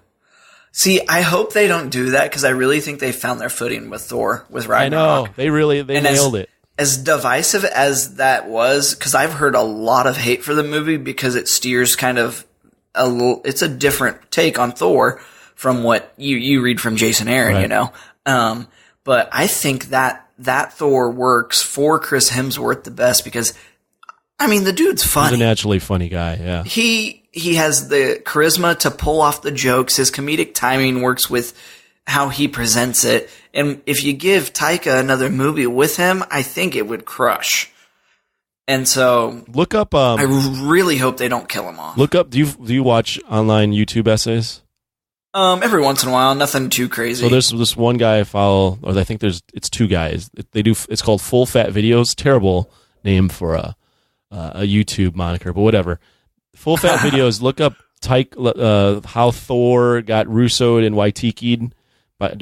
See, I hope they don't do that because I really think they found their footing with Thor, with Ragnarok. I know. They nailed it. As divisive as that was, because I've heard a lot of hate for the movie because it steers kind of it's a different take on Thor from what you read from Jason Aaron, right. You know? But I think that Thor works for Chris Hemsworth the best because, I mean, the dude's funny. He's a naturally funny guy, yeah. He has the charisma to pull off the jokes. His comedic timing works with how he presents it. And if you give Taika another movie with him, I think it would crush. And so look up. I really hope they don't kill him off. Look up. Do you watch online YouTube essays? Every once in a while, nothing too crazy. So there's this one guy I follow, or I think it's two guys. It's called Full Fat Videos. Terrible name for a YouTube moniker, but whatever. Full Fat Videos. Look up how Thor got Russo'd and Waitiki'd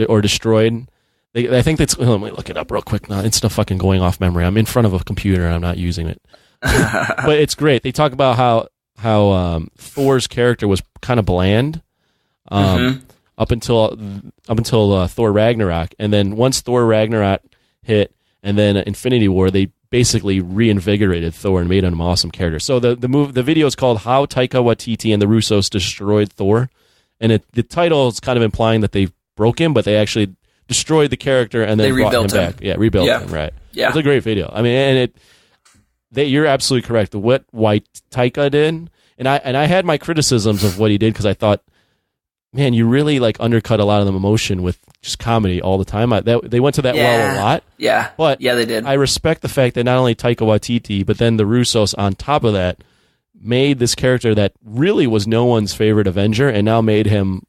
or destroyed. I think that's. Let me look it up real quick. Now it's not fucking going off memory. I'm in front of a computer and I'm not using it. But it's great. They talk about how Thor's character was kind of bland. Up until Thor Ragnarok, and then once Thor Ragnarok hit, and then Infinity War, they basically reinvigorated Thor and made him an awesome character. So the video is called "How Taika Waititi and the Russos Destroyed Thor," and the title is kind of implying that they broke him, but they actually destroyed the character and then brought him back. Yeah, rebuilt him. Right. Yeah, it's a great video. I mean, and you're absolutely correct. What Taika did, and I had my criticisms of what he did because I thought, man, you really undercut a lot of the emotion with just comedy all the time. They went to that well a lot. Yeah. But yeah, they did. I respect the fact that not only Taika Waititi, but then the Russos on top of that made this character that really was no one's favorite Avenger and now made him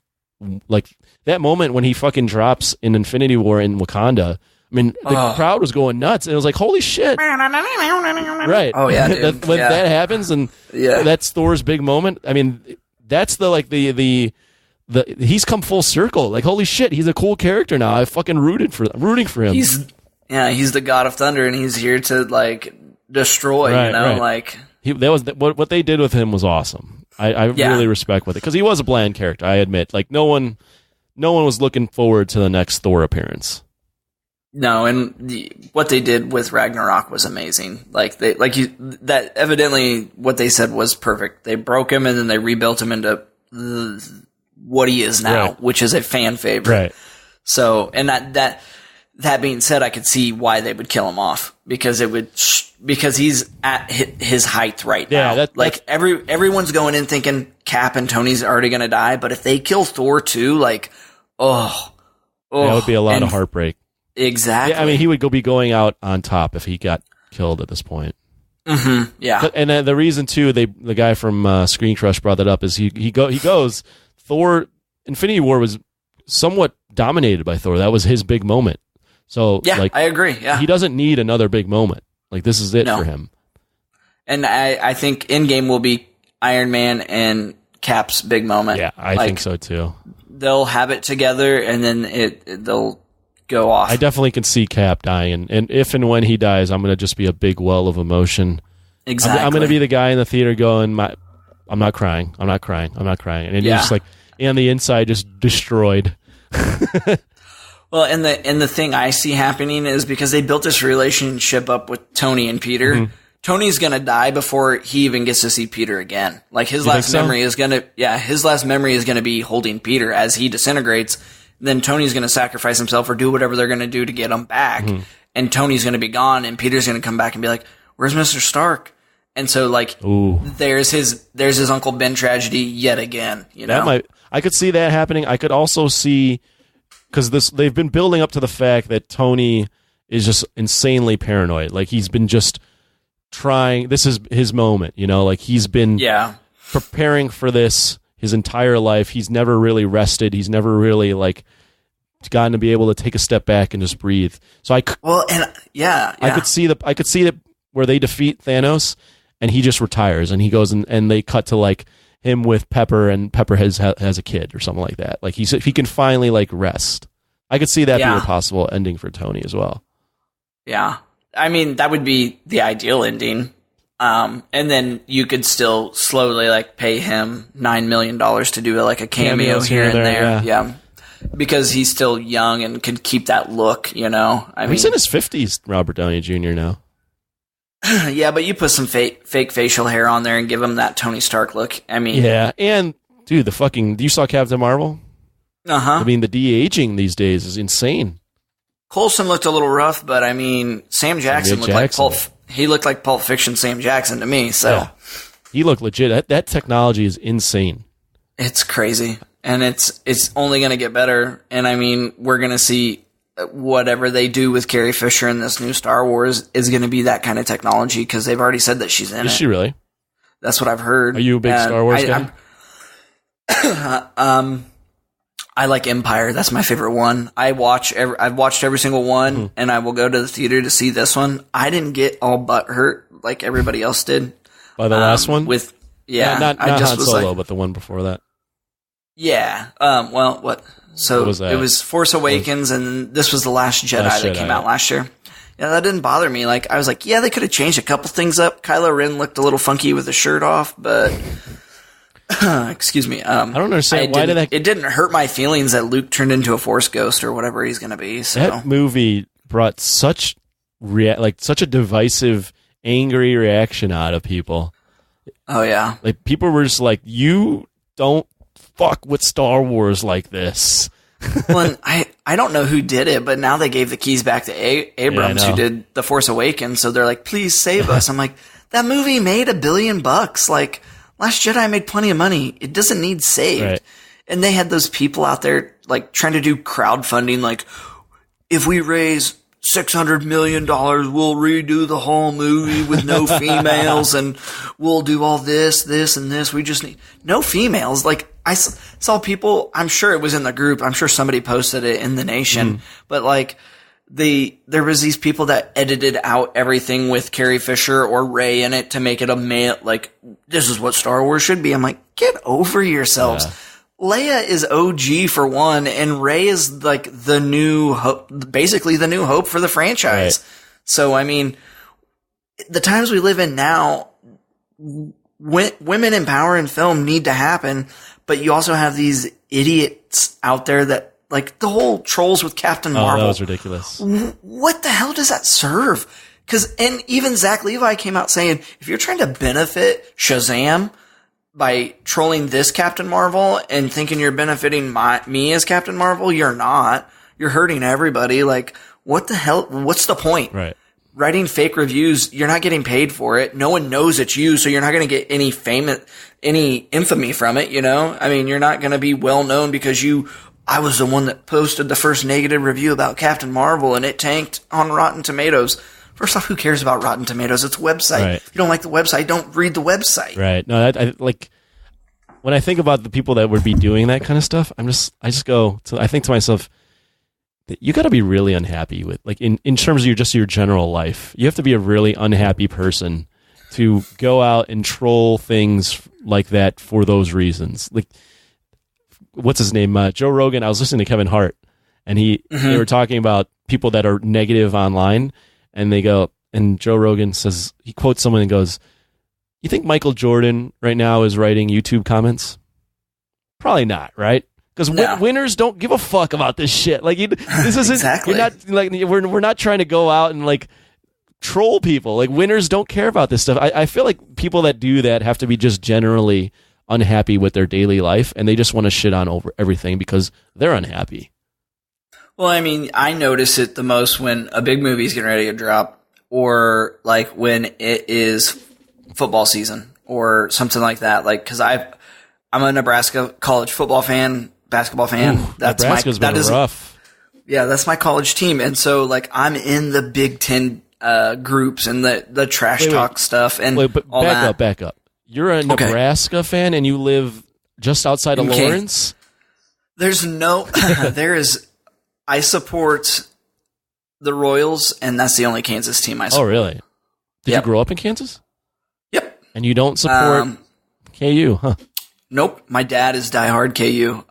that moment when he fucking drops in Infinity War in Wakanda. I mean, the crowd was going nuts, and it was like, holy shit. Right. Oh, yeah, dude. When that happens, and that's Thor's big moment, I mean, that's the he's come full circle. Like, holy shit, he's a cool character now. I'm rooting for him. He's the god of thunder, and he's here to, like, destroy, right, you know? Right. Like, what they did with him was awesome. I really respect with it, because he was a bland character, I admit. Like, no one was looking forward to the next Thor appearance. No, and what they did with Ragnarok was amazing. That evidently what they said was perfect. They broke him and then they rebuilt him into what he is now, which is a fan favorite. Right. So, and that being said, I could see why they would kill him off, because he's at his height right now. Like everyone's going in thinking Cap and Tony's already going to die, but if they kill Thor too, like, that would be a lot of heartbreak. Exactly. Yeah, I mean, he would be going out on top if he got killed at this point. Mm-hmm. Yeah. And the reason too, the guy from Screen Crush brought that up, is he goes, Thor Infinity War was somewhat dominated by Thor. That was his big moment. So yeah, I agree. Yeah. He doesn't need another big moment. Like, this is it for him. And I think Endgame will be Iron Man and Cap's big moment. Yeah, I think so too. They'll have it together, and then they'll go off. I definitely can see Cap dying, and if and when he dies, I'm going to just be a big well of emotion. Exactly. I'm going to be the guy in the theater going, I'm not crying, and then you're just like, and the inside just destroyed. Well, and the thing I see happening is, because they built this relationship up with Tony and Peter. Mm-hmm. Tony's gonna die before he even gets to see Peter again. Like, his last memory is gonna be holding Peter as he disintegrates. Then Tony's gonna sacrifice himself or do whatever they're gonna do to get him back. Mm-hmm. And Tony's gonna be gone, and Peter's gonna come back and be like, "Where's Mr. Stark?" And so, like, there's his Uncle Ben tragedy yet again. You know, I could see that happening. I could also see, because they've been building up to the fact that Tony is just insanely paranoid. Like, he's been just trying. This is his moment, you know. Like, he's been preparing for this his entire life. He's never really rested. He's never really, like, gotten to be able to take a step back and just breathe. So I could see that where they defeat Thanos and he just retires, and he goes and they cut to, like, him with Pepper, and Pepper has a kid or something like that. Like, he can finally, like, rest. I could see that being a possible ending for Tony as well. Yeah. I mean, that would be the ideal ending. And then you could still slowly, like, pay him $9 million to do, like, a cameo here and there. Yeah. Because he's still young and can keep that look, you know? He's in his 50s, Robert Downey Jr. now. Yeah, but you put some fake facial hair on there and give him that Tony Stark look. I mean, yeah, and dude, you saw Captain Marvel? I mean, the de-aging these days is insane. Coulson looked a little rough, but I mean, Sam Jackson looked like Pulp Fiction Sam Jackson to me. So he looked legit. That technology is insane. It's crazy, and it's only going to get better. And I mean, we're going to see whatever they do with Carrie Fisher in this new Star Wars is going to be that kind of technology, because they've already said that she's in it. Is she really? That's what I've heard. Are you a big Star Wars guy? I like Empire. That's my favorite one. I've watched every single one, and I will go to the theater to see this one. I didn't get all butthurt like everybody else did. By the last one? Not Han Solo, but the one before that. Yeah. Well, what? So it was Force Awakens, and this was The Last Jedi that came out last year. Yeah, that didn't bother me. Like, I was like, yeah, they could have changed a couple things up. Kylo Ren looked a little funky with the shirt off, but excuse me. I don't understand it didn't hurt my feelings that Luke turned into a Force ghost or whatever he's going to be. So that movie brought such a divisive, angry reaction out of people. Oh yeah, like, people were just like, you don't fuck with Star Wars like this. Well, I don't know who did it, but now they gave the keys back to Abrams, who did The Force Awakens. So they're like, please save us. I'm like, that movie made $1 billion. Like, Last Jedi made plenty of money. It doesn't need saved. Right. And they had those people out there, like, trying to do crowdfunding. Like, if we raise $600 million, we'll redo the whole movie with no females, and we'll do all this, and this. We just need no females. Like, I saw people, I'm sure it was in the group. I'm sure somebody posted it in the Nation, but like, there was these people that edited out everything with Carrie Fisher or Rey in it to make it a male, like, this is what Star Wars should be. I'm like, get over yourselves. Yeah. Leia is OG for one, and Rey is like the new hope, basically the new hope for the franchise. Right. So, I mean, the times we live in now, women in power in film need to happen, but you also have these idiots out there that, like, the whole trolls with Captain Marvel. Oh, that was ridiculous. What the hell does that serve? And even Zach Levi came out saying, if you're trying to benefit Shazam by trolling this Captain Marvel and thinking you're benefiting me as Captain Marvel, you're not. You're hurting everybody. Like, what the hell? What's the point? Right. Writing fake reviews, you're not getting paid for it. No one knows it's you, so you're not going to get any fame, any infamy from it, you know? I mean, you're not going to be well known because I was the one that posted the first negative review about Captain Marvel and it tanked on Rotten Tomatoes. First off, who cares about Rotten Tomatoes? It's a website. Right. If you don't like the website, don't read the website. Right. No, I like when I think about the people that would be doing that kind of stuff, I think to myself that you got to be really unhappy with, like, in terms of your general life. You have to be a really unhappy person to go out and troll things like that for those reasons. Like, what's his name? Joe Rogan. I was listening to Kevin Hart, and they were talking about people that are negative online. And they go, and Joe Rogan says, he quotes someone and goes, you think Michael Jordan right now is writing YouTube comments? Probably not, right? Because winners don't give a fuck about this shit. Like, this isn't, exactly. You're not, like, we're not trying to go out and, like, troll people. Like, winners don't care about this stuff. I feel like people that do that have to be just generally unhappy with their daily life, and they just want to shit on over everything because they're unhappy. Well, I mean, I notice it the most when a big movie's getting ready to drop, or like when it is football season or something like that. Like, because I'm a Nebraska college football fan, basketball fan. Ooh, Nebraska's been rough. Yeah, that's my college team, and so like I'm in the Big Ten groups and the trash talk stuff and but all back up. You're a Nebraska fan, and you live just outside of Lawrence. I support the Royals, and that's the only Kansas team I support. Oh, really? Did you grow up in Kansas? Yep. And you don't support KU, huh? Nope. My dad is diehard KU.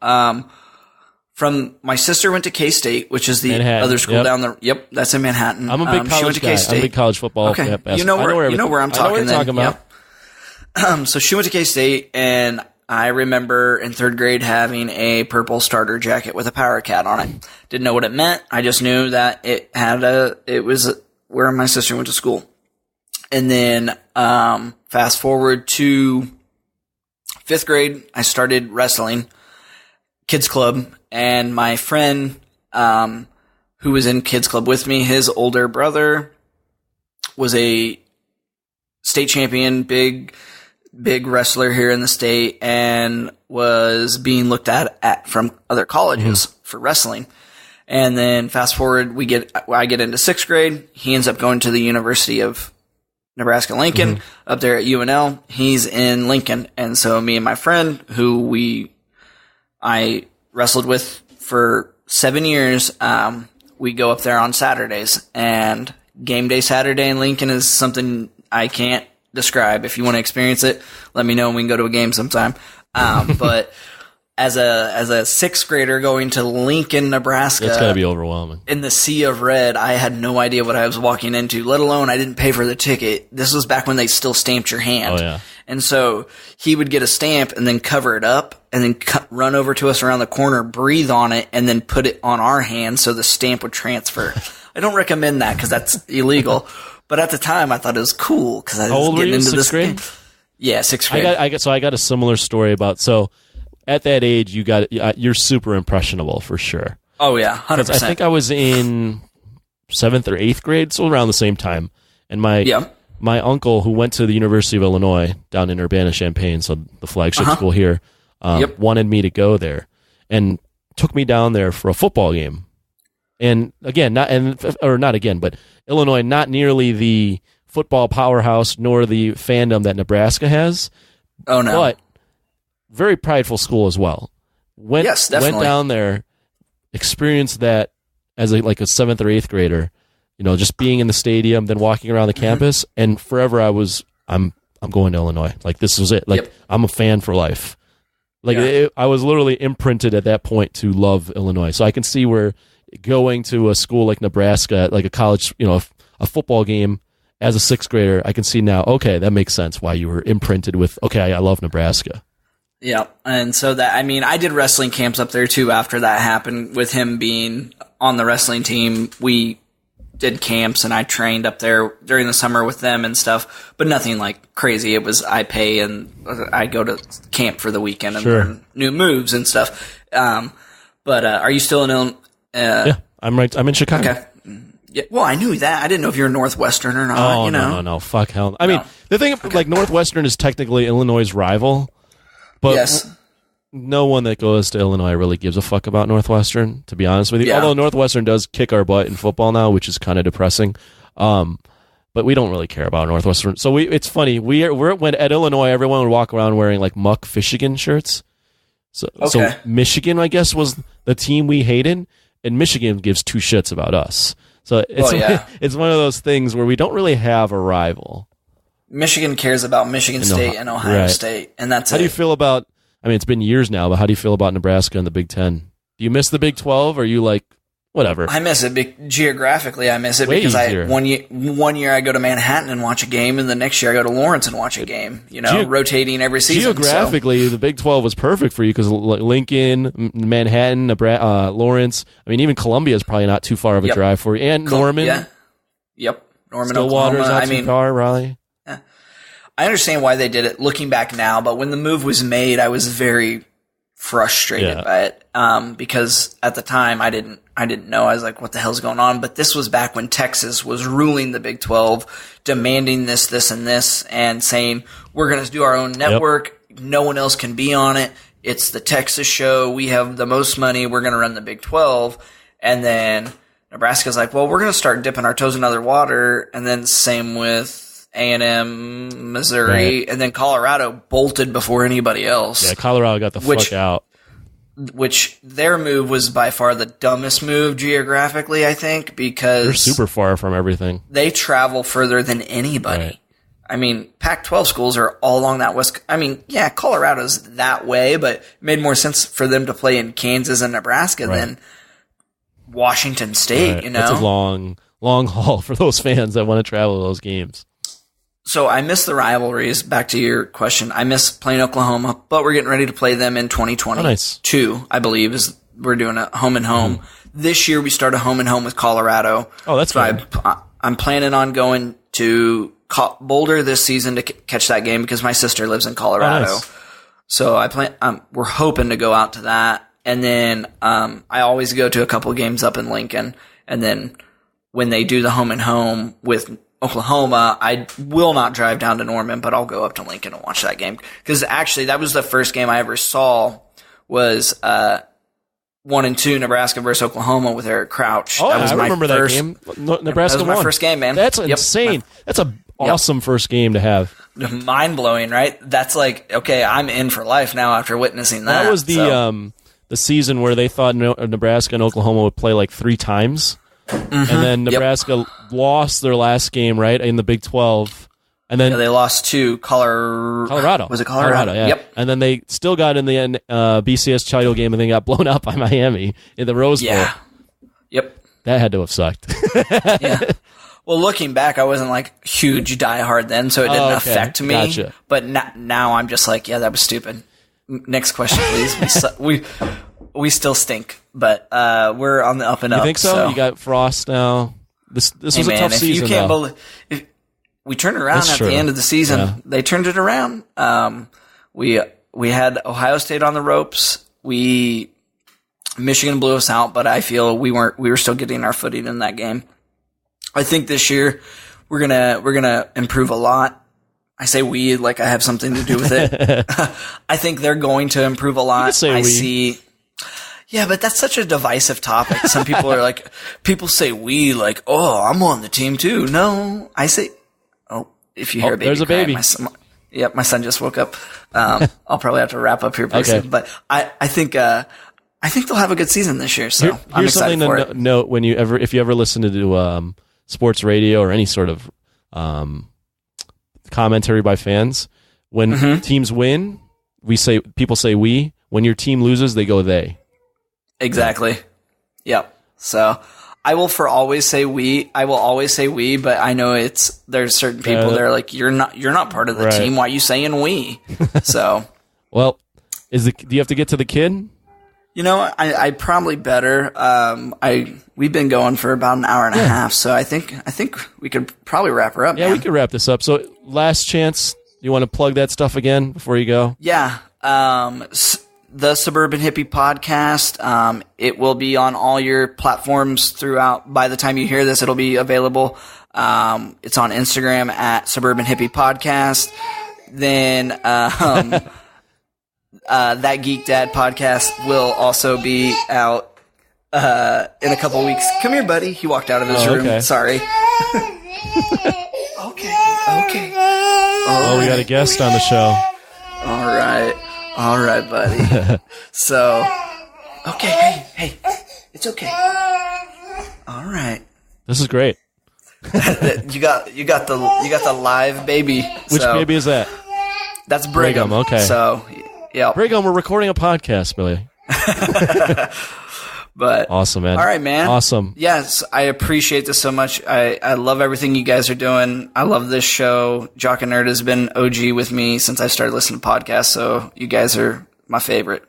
From my sister went to K-State, which is the Manhattan. other school down there. Yep, that's in Manhattan. I'm a big college guy. I'm a big college football. Okay. You know where I'm talking. About. Yep. So she went to K-State, and I remember in third grade having a purple starter jacket with a Power Cat on it. Didn't know what it meant. I just knew that it was where my sister went to school. And then, fast forward to fifth grade, I started wrestling, kids club, and my friend, who was in kids club with me, his older brother was a state champion, big wrestler here in the state, and was being looked at from other colleges for wrestling. And then fast forward, I get into sixth grade. He ends up going to the University of Nebraska Lincoln up there at UNL. He's in Lincoln. And so me and my friend, who I wrestled with for 7 years, we go up there on Saturdays, and game day Saturday in Lincoln is something I can't describe. If you want to experience it, let me know and we can go to a game sometime. But as a sixth grader going to Lincoln, Nebraska, it's gotta be overwhelming. In the sea of red, I had no idea what I was walking into, let alone I didn't pay for the ticket. This was back when they still stamped your hand. Oh, yeah. And so he would get a stamp and then cover it up and then run over to us around the corner, breathe on it, and then put it on our hand so the stamp would transfer. I don't recommend that because that's illegal. But at the time, I thought it was cool because I was getting into this grade. Yeah, sixth grade. I got a similar story about. So at that age, you're super impressionable for sure. Oh yeah, 100%. I think I was in 7th or 8th grade, so around the same time. And my uncle, who went to the University of Illinois down in Urbana-Champaign, so the flagship school here, wanted me to go there and took me down there for a football game. And again, but Illinois, not nearly the football powerhouse nor the fandom that Nebraska has. Oh no! But very prideful school as well. Went yes, definitely. Went down there, experienced that as a seventh or eighth grader, just being in the stadium, then walking around the campus, and forever I'm going to Illinois. Like, this was it. Like, I'm a fan for life. Like, I was literally imprinted at that point to love Illinois. So I can see where going to a school like Nebraska, like a college, a football game as a sixth grader, I can see now, okay, that makes sense why you were imprinted with, okay, I love Nebraska. Yeah. And so I did wrestling camps up there too after that happened with him being on the wrestling team. We did camps and I trained up there during the summer with them and stuff, but nothing like crazy. It was I pay and I go to camp for the weekend and learn new moves and stuff. But are you still in Illinois? Yeah, I'm in Chicago. Okay. Yeah, well, I knew that. I didn't know if you were Northwestern or not. Oh, no. Fuck hell. I mean, the thing, like, Northwestern is technically Illinois' rival, but no one that goes to Illinois really gives a fuck about Northwestern, to be honest with you. Yeah. Although Northwestern does kick our butt in football now, which is kind of depressing. But we don't really care about Northwestern. So it's funny. When at Illinois, everyone would walk around wearing like Muck Michigan shirts. So Michigan, I guess, was the team we hated, and Michigan gives two shits about us. So it's one of those things where we don't really have a rival. Michigan cares about Michigan State and Ohio State, and that's How do you feel about, I mean, it's been years now, but how do you feel about Nebraska and the Big Ten? Do you miss the Big 12, or are you like, whatever? I miss it. Geographically, I miss it because one year I go to Manhattan and watch a game, and the next year I go to Lawrence and watch a game, rotating every season. Geographically, the Big 12 was perfect for you because Lincoln, Manhattan, Lawrence. I mean, even Columbia is probably not too far of a drive for you. And Norman. Yeah. Yep. Norman, Stillwater's Oklahoma. not too far, Raleigh. I understand why they did it looking back now, but when the move was made, I was very frustrated by it because at the time I didn't know. I was like, what the hell's going on? But this was back when Texas was ruling the Big 12, demanding this, and this, and saying, we're going to do our own network. Yep. No one else can be on it. It's the Texas show. We have the most money. We're going to run the Big 12. And then Nebraska's like, well, we're going to start dipping our toes in other water. And then same with A&M, Missouri, and then Colorado bolted before anybody else. Yeah, Colorado got the fuck out. Which their move was by far the dumbest move geographically, I think, because they're super far from everything. They travel further than anybody. Right. I mean, Pac-12 schools are all along that west. I mean, yeah, Colorado's that way, but it made more sense for them to play in Kansas and Nebraska than Washington State. Right. That's a long haul for those fans that want to travel to those games. So I miss the rivalries. Back to your question. I miss playing Oklahoma, but we're getting ready to play them in 2022, nice. I believe, we're doing a home and home. This year we start a home and home with Colorado. Oh, that's fine. I'm planning on going to Boulder this season to catch that game because my sister lives in Colorado. Oh, nice. So we're hoping to go out to that. And then I always go to a couple games up in Lincoln. And then when they do the home and home with Oklahoma, I will not drive down to Norman, but I'll go up to Lincoln and watch that game. Because actually, that was the first game I ever saw was 1 and 2 Nebraska versus Oklahoma with Eric Crouch. Oh, I remember that game. Nebraska won. That was my first game, man. That's insane. That's an awesome first game to have. Mind-blowing, right? That's like, okay, I'm in for life now after witnessing that. That was the season where they thought Nebraska and Oklahoma would play like 3 times. Mm-hmm. And then Nebraska lost their last game, right, in the Big 12. And then they lost to Colorado. Was it Colorado? Yeah. Yep. And then they still got in the BCS title game and then got blown out by Miami in the Rose Bowl. Yeah. Yep. That had to have sucked. Yeah. Well, looking back, I wasn't like huge diehard then, so it didn't affect me. Gotcha. But now I'm just like, yeah, that was stupid. Next question, please. We still stink, but we're on the up and up. You think so? You got Frost now. This was a tough season. You can't believe we turned around at the end of the season. Yeah. They turned it around. We had Ohio State on the ropes. Michigan blew us out, but I feel we were still getting our footing in that game. I think this year we're gonna improve a lot. I say we like I have something to do with it. I think they're going to improve a lot. Yeah, but that's such a divisive topic. Some people are like, people say we like, oh, I'm on the team too. No, I say, if you hear a baby there's a crying, baby. My son just woke up. I'll probably have to wrap up here pretty soon. But I think I think they'll have a good season this year. So I'm here's excited something for to it. note if you ever listen to sports radio or any sort of commentary by fans. When teams win, people say we. When your team loses, they go they. Exactly. Yep. So I will always say we. I will always say we, but I know there's certain people that are like, you're not part of the team. Why are you saying we? So well, do you have to get to the kid? You know, I probably better. We've been going for about an hour and a half, so I think we could probably wrap her up. Yeah, man. we could wrap this up. So last chance. You want to plug that stuff again before you go? Yeah. The Suburban Hippie Podcast. It will be on all your platforms throughout. By the time you hear this, it'll be available. It's on Instagram at Suburban Hippie Podcast. Then That Geek Dad Podcast will also be out in a couple weeks. Come here, buddy. He walked out of his room. Okay. Sorry. Okay. We got a guest on the show. All right, buddy. So, okay, hey, it's okay. All right. This is great. You got the live baby. Which baby is that? That's Brigham. Okay. So, yeah. Brigham, we're recording a podcast, Billy. But awesome, man. All right, man. Awesome. Yes, I appreciate this so much. I love everything you guys are doing. I love this show. Jock and Nerd has been OG with me since I started listening to podcasts, so you guys are my favorite.